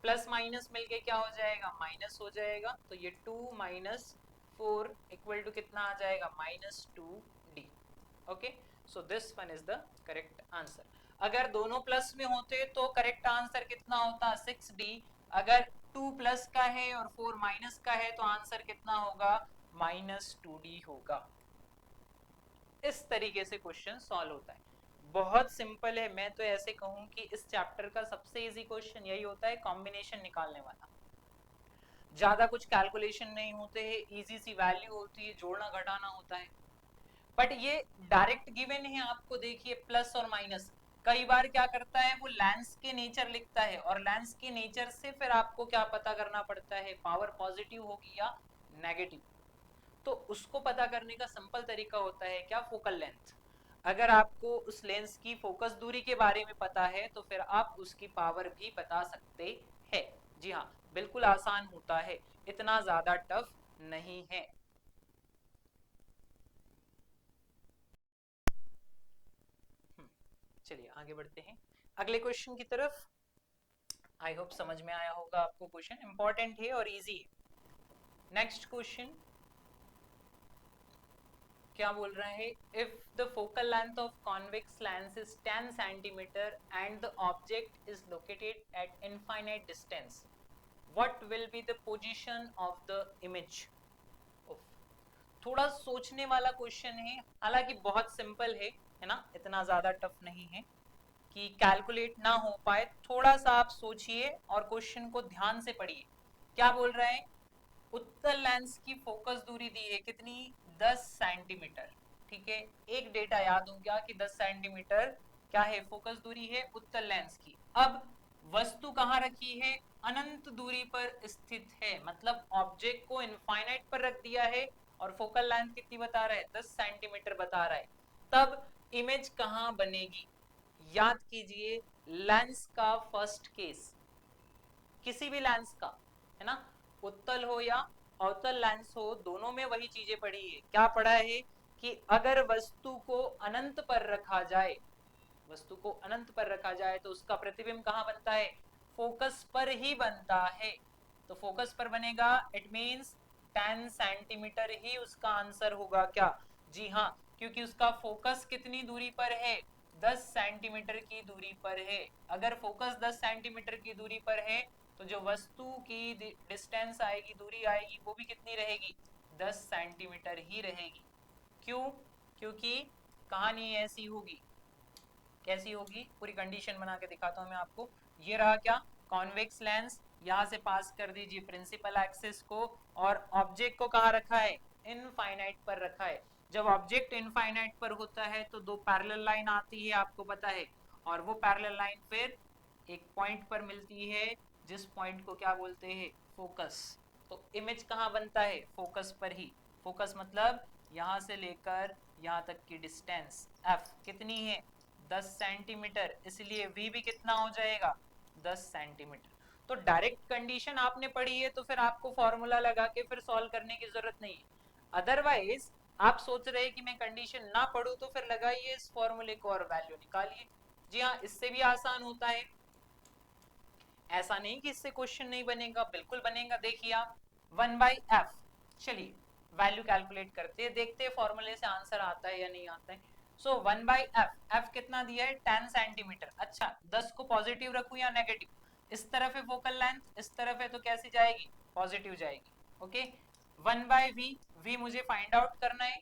प्लस माइनस मिलके क्या हो जाएगा, माइनस हो जाएगा। तो ये 2 माइनस 4 इक्वल टू कितना आ जाएगा, -2d। Okay, so this one is the correct answer. अगर दोनों प्लस में होते तो करेक्ट आंसर कितना होता, 6d। अगर 2 प्लस का है और 4 माइनस का है तो आंसर कितना होगा, -2d होगा। इस तरीके से क्वेश्चन सॉल्व होता है, बहुत सिंपल है। मैं तो ऐसे कहूं कि इस चैप्टर का सबसे इजी क्वेश्चन यही होता है, कॉम्बिनेशन निकालने वाला। ज्यादा कुछ कैलकुलेशन नहीं होते हैं, इजी सी वैल्यू होती है, जोड़ना घटाना होता है। बट ये डायरेक्ट गिवन है आपको, देखिए प्लस और माइनस। कई बार क्या करता है वो लेंस के नेचर लिखता है, और लेंस के नेचर से फिर आपको क्या पता करना पड़ता है, पावर पॉजिटिव होगी या नेगेटिव। तो उसको पता करने का सिंपल तरीका होता है क्या, फोकल लेंथ। अगर आपको उस लेंस की फोकस दूरी के बारे में पता है तो फिर आप उसकी पावर भी बता सकते हैं। जी हाँ, बिल्कुल आसान होता है, इतना ज्यादा टफ नहीं है। चलिए आगे बढ़ते हैं अगले क्वेश्चन की तरफ। आई होप समझ में आया होगा आपको, क्वेश्चन इंपॉर्टेंट है और इजी है। नेक्स्ट क्वेश्चन क्या बोल रहा है, if the focal length of convex lens is 10 centimetre and the object is located at infinite distance, what will be the position of the image. थोड़ा सोचने वाला क्वेश्चन है, हालांकि बहुत सिंपल है ना, इतना ज्यादा टफ नहीं है कि कैलकुलेट ना हो पाए। थोड़ा सा आप सोचिए और क्वेश्चन को ध्यान से पढ़िए। क्या बोल रहा है, उत्तल लेंस की फोकस दूरी दी है कितनी, 10 सेंटीमीटर। ठीक है, एक डेटा याद हो गया कि 10 सेंटीमीटर क्या है, फोकस दूरी है उत्तल लेंस की। अब वस्तु कहाँ रखी है, अनंत दूरी पर स्थित है, मतलब ऑब्जेक्ट को इनफाइनाइट पर रख दिया है और फोकल लेंथ कितनी बता रहा है, 10 सेंटीमीटर बता रहा है। तब इमेज कहाँ बनेगी, याद कीजिए लेंस का फर्स्ट केस, किसी भी लेंस का, है ना, उत्तल हो या अवतल लेंस हो, दोनों में वही चीजें पढ़ी है। क्या पढ़ा है कि अगर वस्तु को अनंत पर रखा जाए, वस्तु को अनंत पर रखा जाए तो उसका प्रतिबिंब कहाँ बनता है, फोकस पर ही बनता है। तो फोकस पर बनेगा, इट मींस 10 सेंटीमीटर ही उसका आंसर होगा। क्या, जी हाँ, क्योंकि उसका फोकस कितनी दूरी पर है, 10 सेंटीमीटर की दूरी पर है। अगर फोकस 10 सेंटीमीटर की दूरी पर है तो जो वस्तु की डिस्टेंस आएगी, दूरी आएगी, वो भी कितनी रहेगी, 10 सेंटीमीटर ही रहेगी। क्यों, क्योंकि कहानी ऐसी होगी, कैसी होगी, पूरी कंडीशन बना के दिखाता हूं मैं आपको। ये रहा क्या, कॉन्वेक्स लेंस, यहां से पास कर दीजिए प्रिंसिपल एक्सिस को, और ऑब्जेक्ट को कहाँ रखा है, इनफाइनाइट पर रखा है। जब ऑब्जेक्ट इनफाइनाइट पर होता है तो दो पैरेलल लाइन आती है, आपको पता है, और वो पैरेलल लाइन फिर एक पॉइंट पर मिलती है, जिस पॉइंट को क्या बोलते हैं, फोकस। तो इमेज कहाँ बनता है, फोकस पर ही। फोकस मतलब यहां से लेकर यहां तक की डिस्टेंस एफ कितनी है, 10 सेंटीमीटर, इसलिए v भी कितना हो जाएगा, 10 सेंटीमीटर। तो डायरेक्ट कंडीशन आपने पढ़ी है तो फिर आपको फॉर्मूला लगा के फिर सॉल्व करने की जरूरत नहीं है। अदरवाइज आप सोच रहे हैं कि मैं कंडीशन ना पढ़ूं तो फिर लगाइए इस फॉर्मूले को और वैल्यू निकालिए। जी हाँ, इससे भी आसान होता है, ऐसा नहीं कि इससे क्वेश्चन नहीं बनेगा, बिल्कुल बनेगा। देखिए आप 1/f, चलिए वैल्यू कैलकुलेट करते हैं, देखते हैं फॉर्मूले से आंसर आता है या नहीं आता है। सो 1/f, f कितना दिया है, 10 सेंटीमीटर। अच्छा, 10 को पॉजिटिव रखूं या नेगेटिव, इस तरफ है फोकल लेंथ, इस तरफ है, तो कैसी जाएगी, पॉजिटिव जाएगी। ओके, 1/v, v मुझे फाइंड आउट करना है,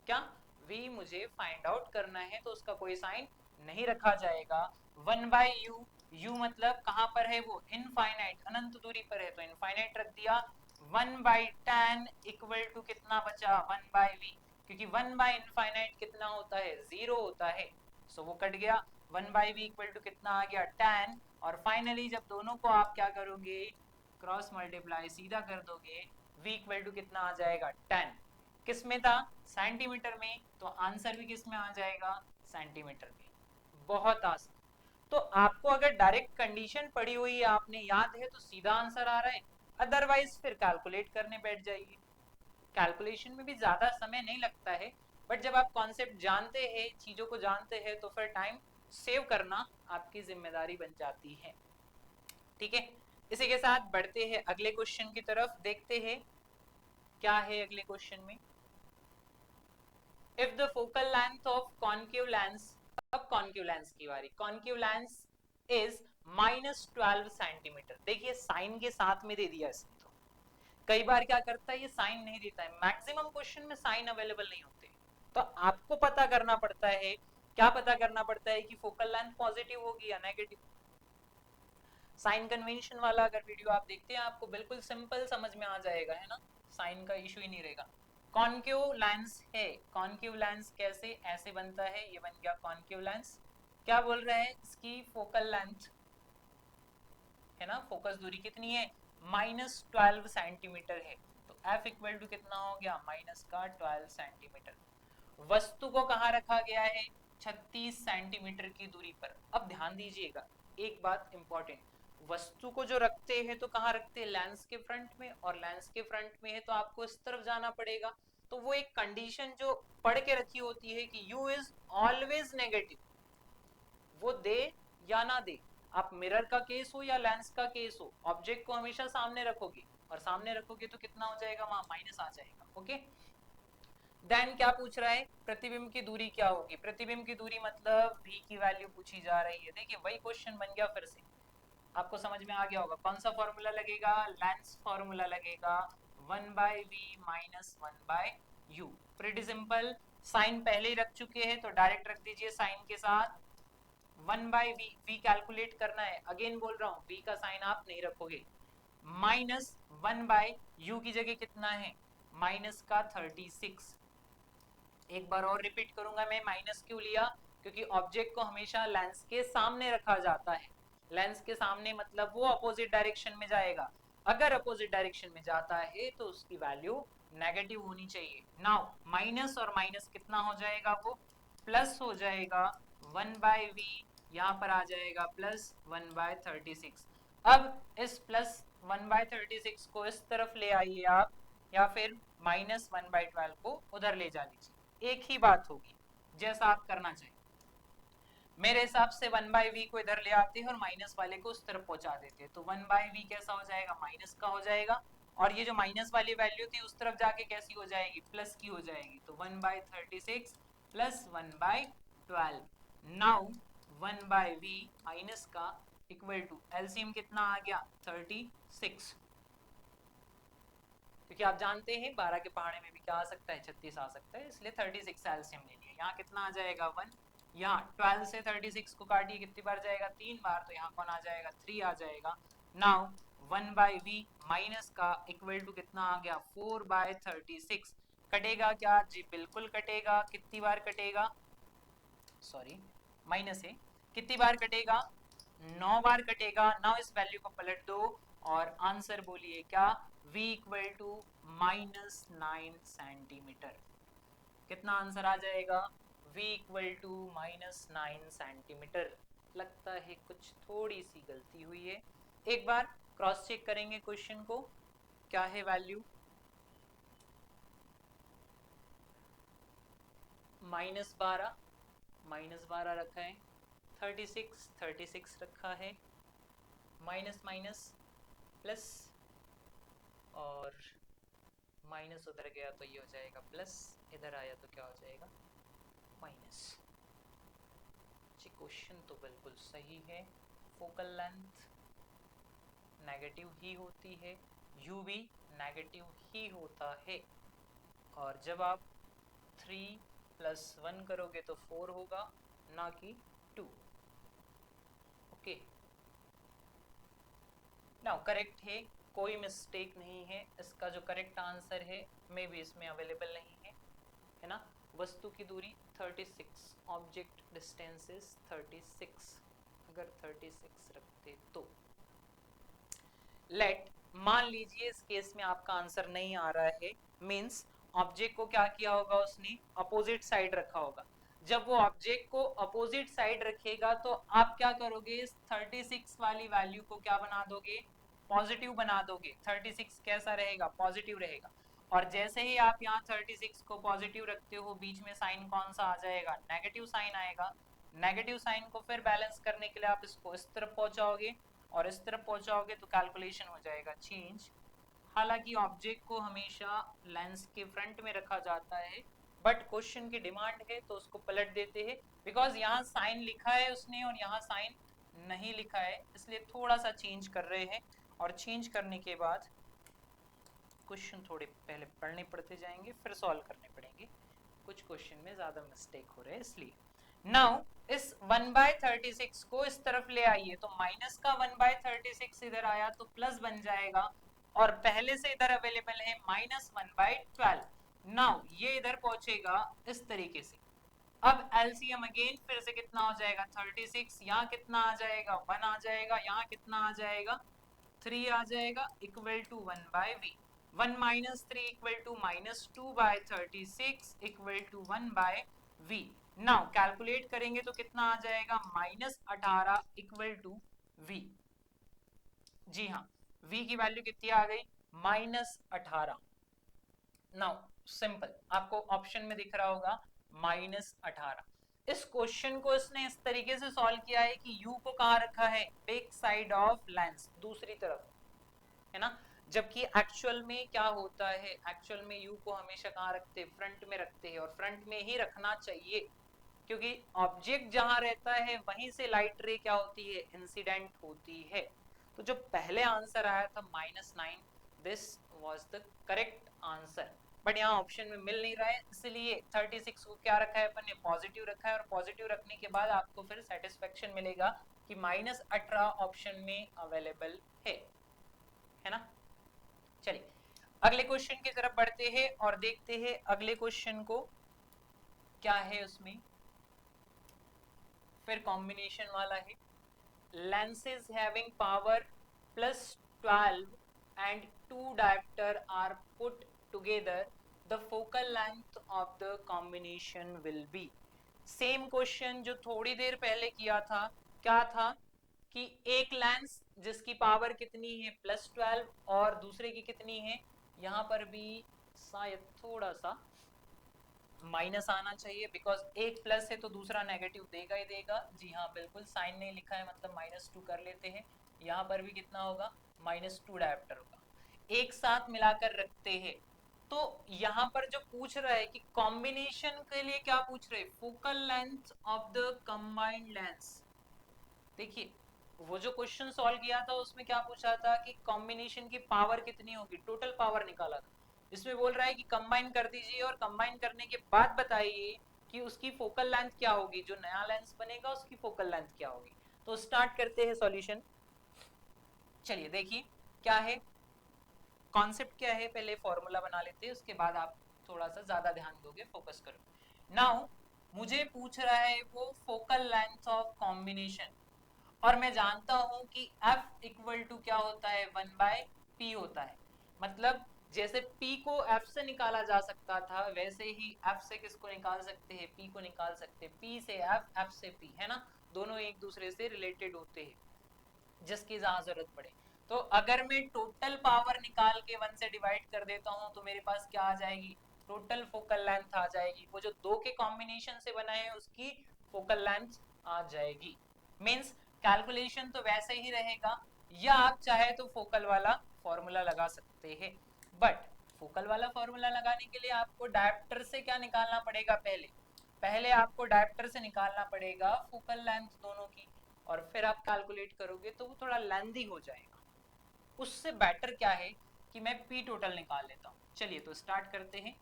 क्या, v मुझे फाइंड आउट करना है, तो उसका कोई साइन नहीं रखा जाएगा। 1/u, u मतलब कहां पर है वो, इनफाइनाइट, अनंत दूरी पर है, तो इनफाइनाइट रख दिया। 1/10 इक्वल टू कितना बचा, 1/v, क्योंकि 1/इनफाइनाइट कितना होता है, 0 होता है, सो वो कट गया। 1/v इक्वल टू कितना आ गया, 10। और फाइनली जब दोनों को आप क्या करोगे, क्रॉस मल्टीप्लाई सीधा कर दोगे, v इक्वल टू कितना आ जाएगा, 10। किस में था, सेंटीमीटर में, तो आंसर भी किस में आ जाएगा, सेंटीमीटर में। बहुत आसान। तो आपको अगर डायरेक्ट कंडीशन पड़ी हुई है, आपने याद है, तो सीधा आंसर आ रहा है, अदरवाइज फिर कैलकुलेट करने बैठ जाइए। कैलकुलेशन में भी ज्यादा समय नहीं लगता है, बट जब आप कॉन्सेप्ट जानते हैं, चीजों को जानते हैं, तो फिर टाइम सेव करना आपकी जिम्मेदारी बन जाती है। ठीक है, इसी के साथ बढ़ते हैं अगले क्वेश्चन की तरफ, देखते हैं क्या है अगले क्वेश्चन में। If the focal length of concave lens, अब कॉन्केव लेंस की बारी, कॉन्केव लेंस इज -12 सेंटीमीटर। देखिए साइन के साथ में दे दिया इसने, तो कई बार क्या करता है, ये साइन नहीं देता है, मैक्सिमम क्वेश्चन में साइन अवेलेबल नहीं होते, तो आपको पता करना पड़ता है, क्या पता करना पड़ता है कि फोकल लेंथ पॉजिटिव होगी या नेगेटिव। साइन कन्वेंशन वाला अगर वीडियो आप देखते हैं, आपको बिल्कुल सिंपल समझ में आ जाएगा, है ना, साइन का इशू ही नहीं रहेगा। कॉन्केव लेंस है, कॉन्केव लेंस कैसे, ऐसे बनता है, ये बन गया कॉन्केव लेंस। क्या बोल रहा है, इसकी फोकल लेंथ है ना, फोकस दूरी कितनी है, -12 सेंटीमीटर है, तो f इक्वल टू कितना हो गया, -12 सेंटीमीटर। वस्तु को कहाँ रखा गया है, 36 सेंटीमीटर की दूरी पर। अब ध्यान दीजिएगा, एक बात इंपॉर्टेंट, वस्तु को जो रखते हैं तो कहाँ रखते हैं, लेंस के फ्रंट में, और लेंस के फ्रंट में है तो आपको इस तरफ जाना पड़ेगा। तो वो एक कंडीशन जो पढ़ के रखी होती है कि u इज ऑलवेज नेगेटिव, वो दे या ना दे, आप मिरर का केस हो या लेंस का केस हो, ऑब्जेक्ट को हमेशा सामने रखोगे, और सामने रखोगे तो कितना हो जाएगा, वहां माइनस आ जाएगा। ओके, देन क्या पूछ रहा है, प्रतिबिंब की दूरी क्या होगी, प्रतिबिंब की दूरी मतलब v की वैल्यू पूछी जा रही है। देखिए वही क्वेश्चन बन गया फिर से, आपको समझ में आ गया होगा कौन सा फॉर्मूला लगेगा, लेंस फॉर्मूला लगेगा, 1/v minus 1/u, pretty simple. Sign पहले ही रख चुके हैं तो डायरेक्ट रख दीजिए साइन के साथ, 1/v, v कैलकुलेट करना है, अगेन बोल रहा हूँ v का साइन आप नहीं रखोगे, माइनस 1/u की जगह कितना है, माइनस का 36। एक बार और रिपीट करूंगा, मैं माइनस क्यों लिया, क्योंकि ऑब्जेक्ट को हमेशा लेंस के सामने रखा जाता है, लेंस के सामने मतलब वो अपोजिट डायरेक्शन में जाएगा, अगर अपोजिट डायरेक्शन में जाता है तो उसकी वैल्यू नेगेटिव होनी चाहिए। नाउ माइनस और माइनस कितना हो जाएगा, वो प्लस हो जाएगा 1/v, यहाँ पर आ जाएगा प्लस 1/36। अब इस प्लस 1/36 को इस तरफ ले आइए आप, या फिर माइनस 1/12 को उधर ले जा लीजिए, एक ही बात होगी जैसा आप करना चाहिए। मेरे हिसाब से 1/v को इधर ले आते हैं और माइनस वाले को उस तरफ पहुंचा देते हैं, तो 1/v कैसा हो जाएगा, माइनस का हो जाएगा, और ये जो माइनस वाली वैल्यू थी उस तरफ जाके कैसी हो जाएगी, प्लस की हो जाएगी, तो 1/36 प्लस 1/12। नाउ 1/v माइनस का इक्वल टू एलसीएम कितना आ गया 36, क्योंकि आप जानते हैं 12 के पहाड़े में भी क्या आ सकता है, 36 आ सकता है, इसलिए 36 एलसीएम ले लिया। यहाँ कितना आ जाएगा 1, यहाँ 12 से 36 को काटिए कितनी बार जाएगा, 3 बार, तो यहाँ कौन आ जाएगा 3 आ जाएगा। नाउ 1/v माइनस का इक्वल टू कितना आ गया 4/36, कटेगा क्या जी, बिल्कुल कटेगा, कितनी बार कटेगा, सॉरी माइनस है, कितनी बार कटेगा 9 बार कटेगा। नाउ इस वैल्यू को पलट दो और आंसर बोलिए क्या, v इक्वल टू -9 सेंटीमीटर। कितना आंसर आ जाएगा, v इक्वल टू -9 सेंटीमीटर। लगता है कुछ थोड़ी सी गलती हुई है, एक बार क्रॉस चेक करेंगे क्वेश्चन को, क्या है वैल्यू, -12 रखा है, 36 रखा है, माइनस माइनस प्लस, और माइनस उधर गया तो ये हो जाएगा प्लस, इधर आया तो क्या हो जाएगा माइनस। जी क्वेश्चन तो बिल्कुल सही है, फोकल लेंथ नेगेटिव ही होती है, यू भी नेगेटिव ही होता है, और जब आप 3 + 1 करोगे तो 4 होगा, ना कि 2। ओके, नाउ करेक्ट है, कोई मिस्टेक नहीं है, इसका जो करेक्ट आंसर है मे भी इसमें अवेलेबल नहीं है ना। वस्तु की दूरी 36, ऑब्जेक्ट डिस्टेंस इज 36, अगर 36 रखते तो लेट, मान लीजिए इस केस में आपका आंसर नहीं आ रहा है, मींस ऑब्जेक्ट को क्या किया होगा उसने, अपोजिट साइड रखा होगा। जब वो ऑब्जेक्ट को अपोजिट साइड रखेगा तो आप क्या करोगे, इस 36 वाली वैल्यू को क्या बना दोगे, पॉजिटिव बना दोगे। 36 कैसा रहेगा, पॉजिटिव रहेगा, और जैसे ही आप यहाँ 36 को पॉजिटिव रखते हो, बीच में साइन कौन सा आ जाएगा, नेगेटिव साइन आएगा। नेगेटिव साइन को फिर बैलेंस करने के लिए आप इसको इस तरफ पहुंचाओगे, और इस तरफ पहुंचाओगे तो कैलकुलेशन हो जाएगा चेंज। हालांकि ऑब्जेक्ट को हमेशा लेंस के फ्रंट में रखा जाता है, बट क्वेश्चन की डिमांड है तो उसको पलट देते हैं, बिकॉज यहाँ साइन लिखा है उसने और यहाँ साइन नहीं लिखा है, इसलिए थोड़ा सा चेंज कर रहे हैं, और चेंज करने के बाद क्वेश्चन थोड़े पहले पढ़ने पड़ते जाएंगे, फिर सॉल्व करने पड़ेंगे, कुछ क्वेश्चन में ज्यादा मिस्टेक हो रहे हैं इसलिए। नाउ इस 1/36 को इस तरफ ले आइए, तो माइनस का 1/36 इधर आया तो प्लस बन जाएगा, और पहले से इधर अवेलेबल है -1/12। नाउ ये इधर पहुंचेगा इस तरीके से। अब एलसीएम अगेन फिर से कितना हो जाएगा 36, यहाँ कितना आ जाएगा 1 आ जाएगा, यहाँ कितना आ जाएगा 3 आ जाएगा, equal to 1/v। 1 - 3 equal to -2/36 equal to 1/v। Now calculate करेंगे तो कितना आ जाएगा -18 इक्वल टू v। जी हाँ, v की वैल्यू कितनी आ गई -18। नाउ सिंपल, आपको ऑप्शन में दिख रहा होगा -18। इस क्वेश्चन को इसने इस तरीके से सॉल्व किया है कि u को कहाँ रखा है, बैक साइड ऑफ लेंस, दूसरी तरफ, है ना। जबकि एक्चुअल में क्या होता है, एक्चुअल में u को हमेशा कहाँ रखते हैं, फ्रंट में रखते हैं, और फ्रंट में ही रखना चाहिए, क्योंकि ऑब्जेक्ट जहां रहता है वहीं से लाइट रे क्या होती है, इंसिडेंट होती है। तो जो पहले आंसर आया था -9, this was the correct answer, but यहाँ ऑप्शन में मिल नहीं रहा है, इसलिए 36 को क्या रखा है अपन ने, पॉजिटिव रखा है, और पॉजिटिव रखने के बाद आपको फिर सेटिस्फेक्शन मिलेगा कि -18 ऑप्शन में अवेलेबल है ना। चलिए अगले क्वेश्चन की तरफ बढ़ते हैं और देखते हैं अगले क्वेश्चन को क्या है, उसमें फिर कॉम्बिनेशन वाला है। lenses having power plus 12 and two diopter are put together, the focal length of the combination will be. Same question जो थोड़ी देर पहले किया था, क्या था कि एक लेंस जिसकी पावर कितनी है +12 और दूसरे की कितनी है, यहाँ पर भी शायद थोड़ा सा माइनस आना चाहिए, बिकॉज एक प्लस है तो दूसरा नेगेटिव देगा ही देगा। जी हाँ बिल्कुल, साइन नहीं लिखा है मतलब -2 कर लेते हैं। यहाँ पर भी कितना होगा, -2 डायोप्टर होगा। एक साथ मिलाकर रखते हैं। तो यहाँ पर जो पूछ रहा है कि कॉम्बिनेशन के लिए क्या पूछ रहे, focal length of the combined lens. देखिए वो जो क्वेश्चन सॉल्व किया था उसमें क्या पूछा था कि कॉम्बिनेशन की पावर कितनी होगी, टोटल पावर निकाला था। इसमें बोल रहा है कि कंबाइन कर दीजिए और कंबाइन करने के बाद बताइए कि उसकी फोकल लेंथ क्या होगी, जो नया लेंस बनेगा उसकी फोकल लेंथ क्या होगी। तो स्टार्ट करते हैं सॉल्यूशन। चलिए देखिए क्या है, कॉन्सेप्ट क्या है, पहले फॉर्मूला बना लेते हैं, उसके बाद आप थोड़ा सा ज्यादा ध्यान दोगे, फोकस करो। नाउ मुझे पूछ रहा है वो फोकल लेंथ ऑफ कॉम्बिनेशन, और मैं जानता हूं कि F इक्वल टू क्या होता है, 1/P होता है। मतलब जैसे P को F से निकाला जा सकता था, वैसे ही F से किसको निकाल सकते हैं, P को निकाल सकते हैं। P से F, F से P, है ना, दोनों एक दूसरे से रिलेटेड होते हैं जिसकी जहां जरूरत पड़े। तो अगर मैं टोटल पावर निकाल के 1 से डिवाइड कर देता हूं तो मेरे पास क्या आ जाएगी, टोटल फोकल लेंथ आ जाएगी। वो जो दो के कॉम्बिनेशन से बना है उसकी फोकल लेंथ आ जाएगी। मींस कैलकुलेशन तो वैसे ही रहेगा, या आप चाहे तो फोकल वाला फॉर्मूला लगा सकते हैं। बट फोकल वाला फॉर्मूला लगाने के लिए आपको डायोप्टर से क्या निकालना पड़ेगा, पहले आपको डायोप्टर से निकालना पड़ेगा फोकल लेंथ दोनों की, और फिर आप कैलकुलेट करोगे तो वो थोड़ा लेंदी हो जाएगा। उससे बेटर क्या है कि मैं पी टोटल निकाल लेता हूँ। चलिए तो स्टार्ट करते हैं।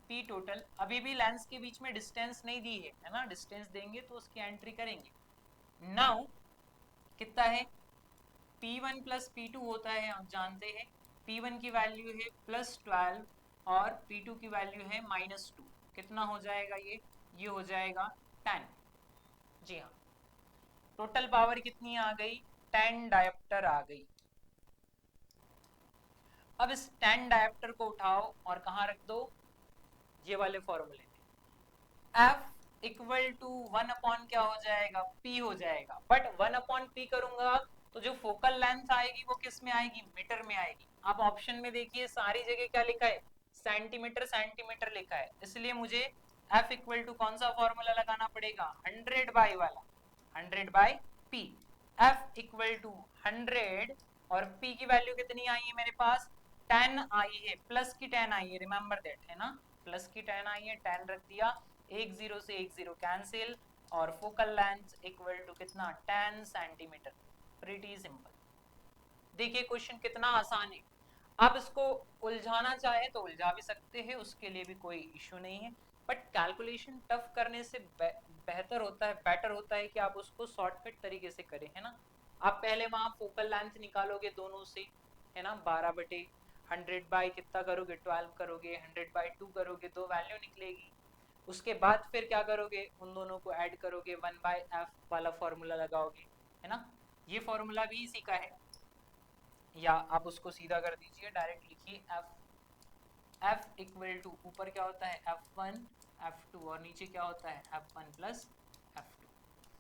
पी टोटल, अभी भी लेंस के बीच में डिस्टेंस नहीं दी है ना, डिस्टेंस देंगे तो उसकी एंट्री करेंगे। नाउ कितना है, P1 प्लस P2 होता है, आप जानते हैं। P1 की वैल्यू है +12 और P2 की वैल्यू है -2। कितना हो जाएगा ये हो जाएगा 10। जी हाँ, टोटल पावर कितनी आ गई, 10 डायोप्टर आ गई। अब इस 10 डायोप्टर को उठाओ और कहाँ रख दो, ये वाले फॉर्मूले में। F इक्वल टू 1 अपॉन क्या हो जाएगा, P हो जाएगा। बट 1 अपॉन P करूंगा तो जो फोकल लेंथ आएगी वो किस में आएगी, मीटर में आएगी। आप ऑप्शन में देखिए सारी जगह क्या लिखा है, सेंटीमीटर सेंटीमीटर लिखा है, इसलिए मुझे F इक्वल टू कौन सा फॉर्मूला लगाना पड़ेगा, 100/, वाला 100/P। F इक्वल टू 100 और P की वैल्यू कितनी आई है मेरे पास, 10 आई है, प्लस की 10 आई है, रिमेंबर दैट, है ना, प्लस की 10 आई है, 10 रख दिया, एक जीरो से एक जीरो कैंसिल, और फोकल लेंथ इक्वल टू कितना, 10 सेंटीमीटर। Pretty simple. देखिए क्वेश्चन कितना आसान है। आप इसको उलझाना चाहे तो उलझा भी सकते हैं, उसके लिए भी कोई इश्यू नहीं है। बट कैलकुलेशन टफ करने से बेहतर होता है, बेटर होता है कि आप उसको शॉर्टकट तरीके से करें, है ना। आप पहले वहां फोकल लेंथ निकालोगे दोनों से, है ना, 12/100 बाई कितना करोगे, 12 करोगे, 100/2 करोगे, दो वैल्यू निकलेगी। उसके बाद फिर क्या करोगे, उन दोनों को ऐड करोगे, 1/f वाला फॉर्मूला लगाओगे, है ना। ये फॉर्मूला भी इसी का है, या आप उसको सीधा कर दीजिए, डायरेक्ट लिखिए f इक्वल टू, ऊपर क्या होता है f1 f2 और नीचे क्या होता है f1 प्लस f2।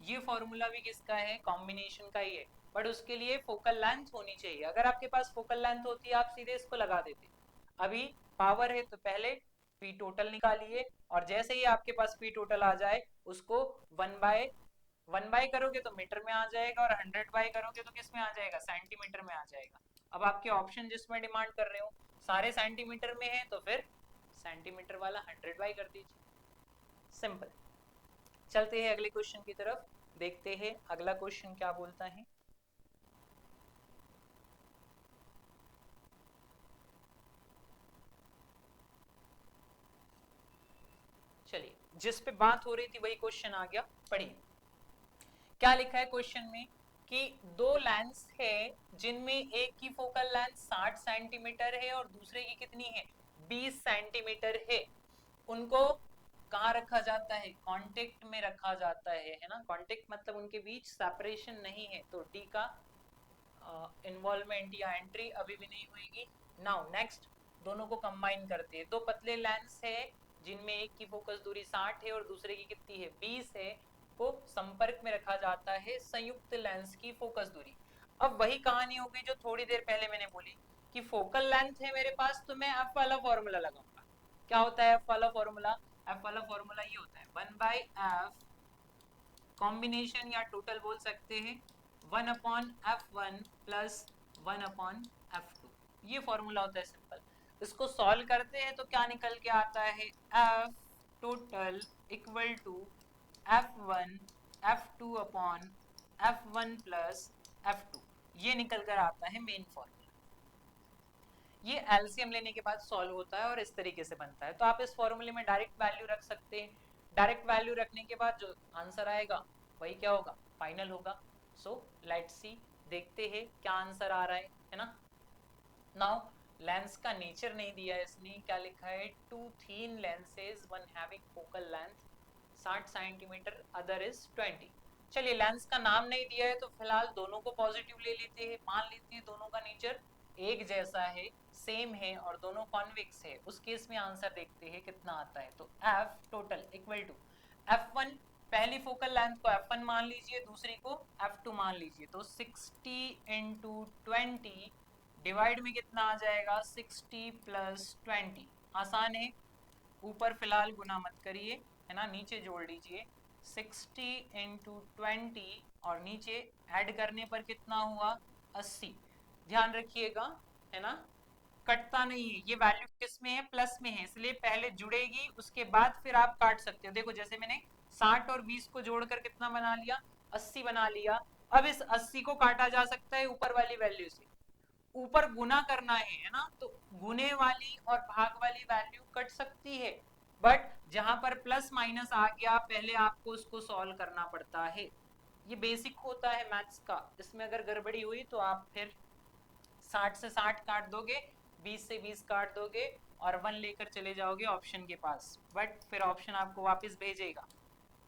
ये फॉर्मूला भी किसका है, कॉम्बिनेशन का ही है, बट उसके लिए फोकल लेंथ होनी चाहिए। अगर आपके पास फोकल लेंथ होती है आप सीधे इसको लगा देते। अभी पावर है तो पहले पी टोटल निकालिए, और जैसे ही आपके पास पी टोटल आ जाए उसको 1/1 करोगे तो मीटर में आ जाएगा, और 100 करोगे तो किस में आ जाएगा, सेंटीमीटर में आ जाएगा। अब आपके ऑप्शन जिसमें डिमांड कर रहे हो सारे सेंटीमीटर में है तो फिर सेंटीमीटर वाला 100 कर दीजिए, सिंपल। चलते हैं अगले क्वेश्चन की तरफ, देखते हैं अगला क्वेश्चन क्या बोलता है। चलिए जिस पे बात हो रही थी वही क्वेश्चन आ गया, पढ़िए क्या लिखा है क्वेश्चन में कि दो लेंस है जिनमें एक की फोकल लेंथ 60 सेंटीमीटर है और दूसरे की कितनी है, 20 सेंटीमीटर है। उनको कहां कहाँ रखा जाता है, कांटेक्ट में रखा जाता है ना, कांटेक्ट मतलब उनके बीच सेपरेशन नहीं है, तो डी का इन्वॉल्वमेंट या एंट्री अभी भी नहीं होगी। नाउ नेक्स्ट, दोनों को कंबाइन करते हैं। दो पतले लेंस है जिनमें एक की फोकस दूरी 60 है और दूसरे की कितनी है 20 है, को संपर्क में रखा जाता है संयुक्त लेंस की फोकस दूरी। अब वही कहानी हो गई जो थोड़ी देर पहले मैंने बोली कि फोकल लेंथ है मेरे पास, तो मैं एफ वाला फॉर्मूला लगाऊंगा। क्या होता है एफ वाला फॉर्मूला? एफ वाला फॉर्मूला ये होता है 1/f कॉम्बिनेशन या टोटल बोल सकते हैं 1/f1 प्लस 1/f2। ये फॉर्मूला होता है सिंपल। इसको सॉल्व करते हैं तो क्या निकल के आता है, f total equal to f1 f2 upon f1 plus f2। ये निकल कर आता है मेन फॉर्मूला। ये एलसीएम लेने के बाद सॉल्व होता है और इस तरीके से बनता है। तो आप इस फॉर्मूले में डायरेक्ट वैल्यू रख सकते हैं। डायरेक्ट वैल्यू रखने के बाद जो आंसर आएगा वही क्या होगा, फाइनल होगा। सो लेट्स सी, देखते हैं क्या आंसर आ रहा है ना। नाउ लेंस का नेचर नहीं दिया है इसने, क्या लिखा है, two thin lenses one having focal length 60 centimetre other is 20। चलिए लेंस का नाम नहीं दिया है तो फिलहाल दोनों को पॉजिटिव ले लेते हैं, मान लेते हैं दोनों का नेचर एक जैसा है, सेम है और दोनों कॉन्वेक्स है। उस केस में आंसर देखते हैं कितना आता है। तो f total equal to f1, पहली फोकल लेंथ को f1 मान लीजिए, दूसरी को f2 मान लीजिए, तो 60 इंटू 20 डिवाइड में कितना आ जाएगा, 60 प्लस 20। आसान है, ऊपर फिलहाल गुना मत करिए है ना, नीचे जोड़ लीजिए 60 इंटू 20 और नीचे ऐड करने पर कितना हुआ 80। ध्यान रखिएगा है ना, कटता नहीं है, ये वैल्यू किस में है, प्लस में है, इसलिए पहले जुड़ेगी उसके बाद फिर आप काट सकते हो। देखो जैसे मैंने 60 और 20 को जोड़कर कितना बना लिया, 80 बना लिया। अब इस 80 को काटा जा सकता है ऊपर वाली वैल्यू से, ऊपर गुना करना है ना, तो गुने वाली और भाग वाली वैल्यू कट सकती है, बट जहां पर प्लस माइनस आ गया पहले आपको उसको सॉल्व करना पड़ता है। ये बेसिक होता है मैथ्स का, इसमें अगर गड़बड़ी हुई तो आप फिर 60 से 60 काट दोगे, 20 से 20 काट दोगे और 1 लेकर चले जाओगे ऑप्शन के पास, बट फिर ऑप्शन आपको वापस भेजेगा,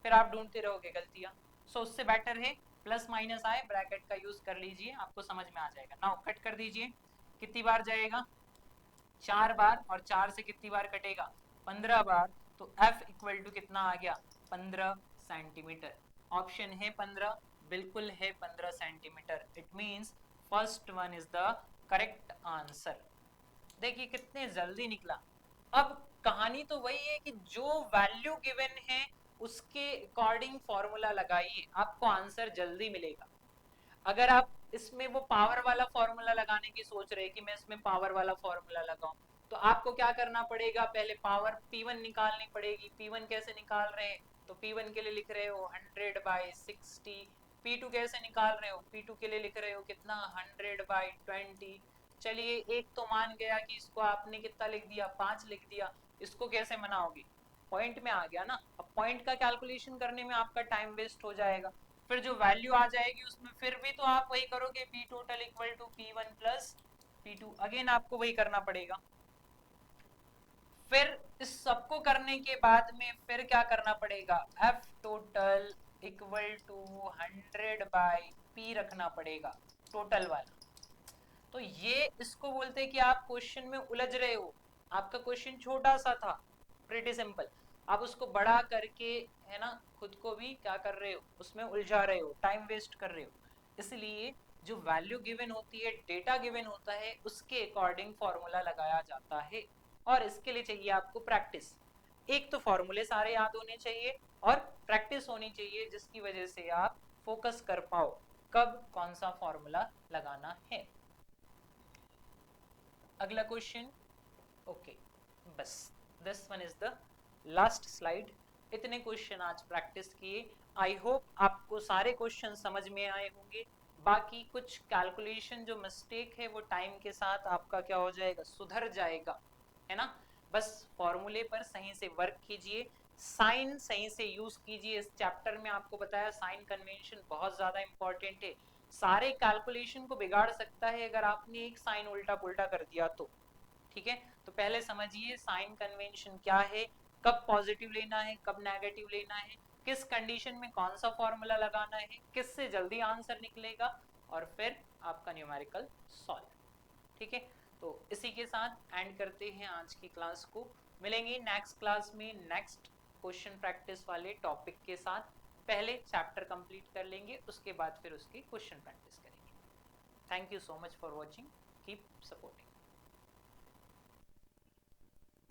फिर आप ढूंढते रहोगे गलतियां। सो उससे बेटर है प्लस माइनस आए ब्रैकेट का यूज कर लीजिए, आपको समझ में आ जाएगा। नाउ कट कर दीजिए, कितनी बार जाएगा, 4 बार, और 4 से कितनी बार कटेगा, 15 बार। तो F इक्वल टू कितना आ गया, 15 सेंटीमीटर। ऑप्शन है 15, बिल्कुल है 15 centimetre. It means first one is the correct answer. देखिए कितने जल्दी निकला। अब कहानी तो वही है कि जो वैल्यू गिवन है उसके अकॉर्डिंग फॉर्मूला लगाइए, आपको आंसर जल्दी मिलेगा। अगर आप इसमें वो पावर वाला फॉर्मूला लगाने की सोच रहे हैं कि मैं इसमें पावर वाला फॉर्मूला लगाऊं, तो आपको क्या करना पड़ेगा, पहले पावर P1 निकालनी पड़ेगी। P1 कैसे निकाल रहे हैं, तो P1 के लिए लिख रहे हो 100/60। P2 कैसे निकाल रहे हो, P2 के लिए लिख रहे हो कितना, 100/20। चलिए एक तो मान गया कि इसको आपने कितना लिख दिया, 5 लिख दिया, इसको कैसे मनाओगे, पॉइंट में आ गया ना। अब पॉइंट का कैलकुलेशन करने में आपका टाइम वेस्ट हो जाएगा, फिर जो वैल्यू आ जाएगी उसमें फिर भी तो आप वही करोगे, P total equal to P1 plus P2, again आपको वही करना पड़ेगा। फिर इस सबको करने के बाद में फिर क्या करना पड़ेगा, F total equal to 100/P रखना पड़ेगा, टोटल वाला। तो ये इसको बोलते हैं कि आप क्वेश्चन में उलझ रहे हो, आपका क्वेश्चन छोटा सा था, प्रीटी सिंपल, आप उसको बड़ा करके है ना खुद को भी क्या कर रहे हो, उसमें उलझा रहे हो, टाइम वेस्ट कर रहे हो। इसलिए जो वैल्यू गिवन होती है, डेटा गिवन होता है, उसके अकॉर्डिंग फॉर्मूला लगाया जाता है। और इसके लिए चाहिए आपको प्रैक्टिस। एक तो फॉर्मूले सारे याद होने चाहिए और प्रैक्टिस होनी चाहिए, जिसकी वजह से आप फोकस कर पाओ कब कौन सा फॉर्मूला लगाना है। अगला क्वेश्चन, ओके बस this one is the last slide. इतने क्वेश्चन आज प्रैक्टिस किए, आई होप आपको सारे क्वेश्चन समझ में आए होंगे। बाकी कुछ कैलकुलेशन जो मिस्टेक है वो टाइम के साथ आपका क्या हो जाएगा, सुधर जाएगा, है ना। बस फॉर्मूले पर सही से वर्क कीजिए, साइन सही से यूज कीजिए। इस चैप्टर में आपको बताया साइन कन्वेंशन बहुत ज्यादा इंपॉर्टेंट है, सारे कैलकुलेशन को बिगाड़ सकता है अगर आपने एक साइन उल्टा पुल्टा कर दिया तो। ठीक है, तो पहले समझिए साइन कन्वेंशन क्या है, कब पॉजिटिव लेना है, कब नेगेटिव लेना है, किस कंडीशन में कौन सा फॉर्मूला लगाना है, किससे जल्दी आंसर निकलेगा, और फिर आपका न्यूमेरिकल सॉल्व। ठीक है, तो इसी के साथ एंड करते हैं आज की क्लास को। मिलेंगे नेक्स्ट क्लास में नेक्स्ट क्वेश्चन प्रैक्टिस वाले टॉपिक के साथ। पहले चैप्टर कंप्लीट कर लेंगे, उसके बाद फिर उसकी क्वेश्चन प्रैक्टिस करेंगे। Thank you so much for watching, keep supporting.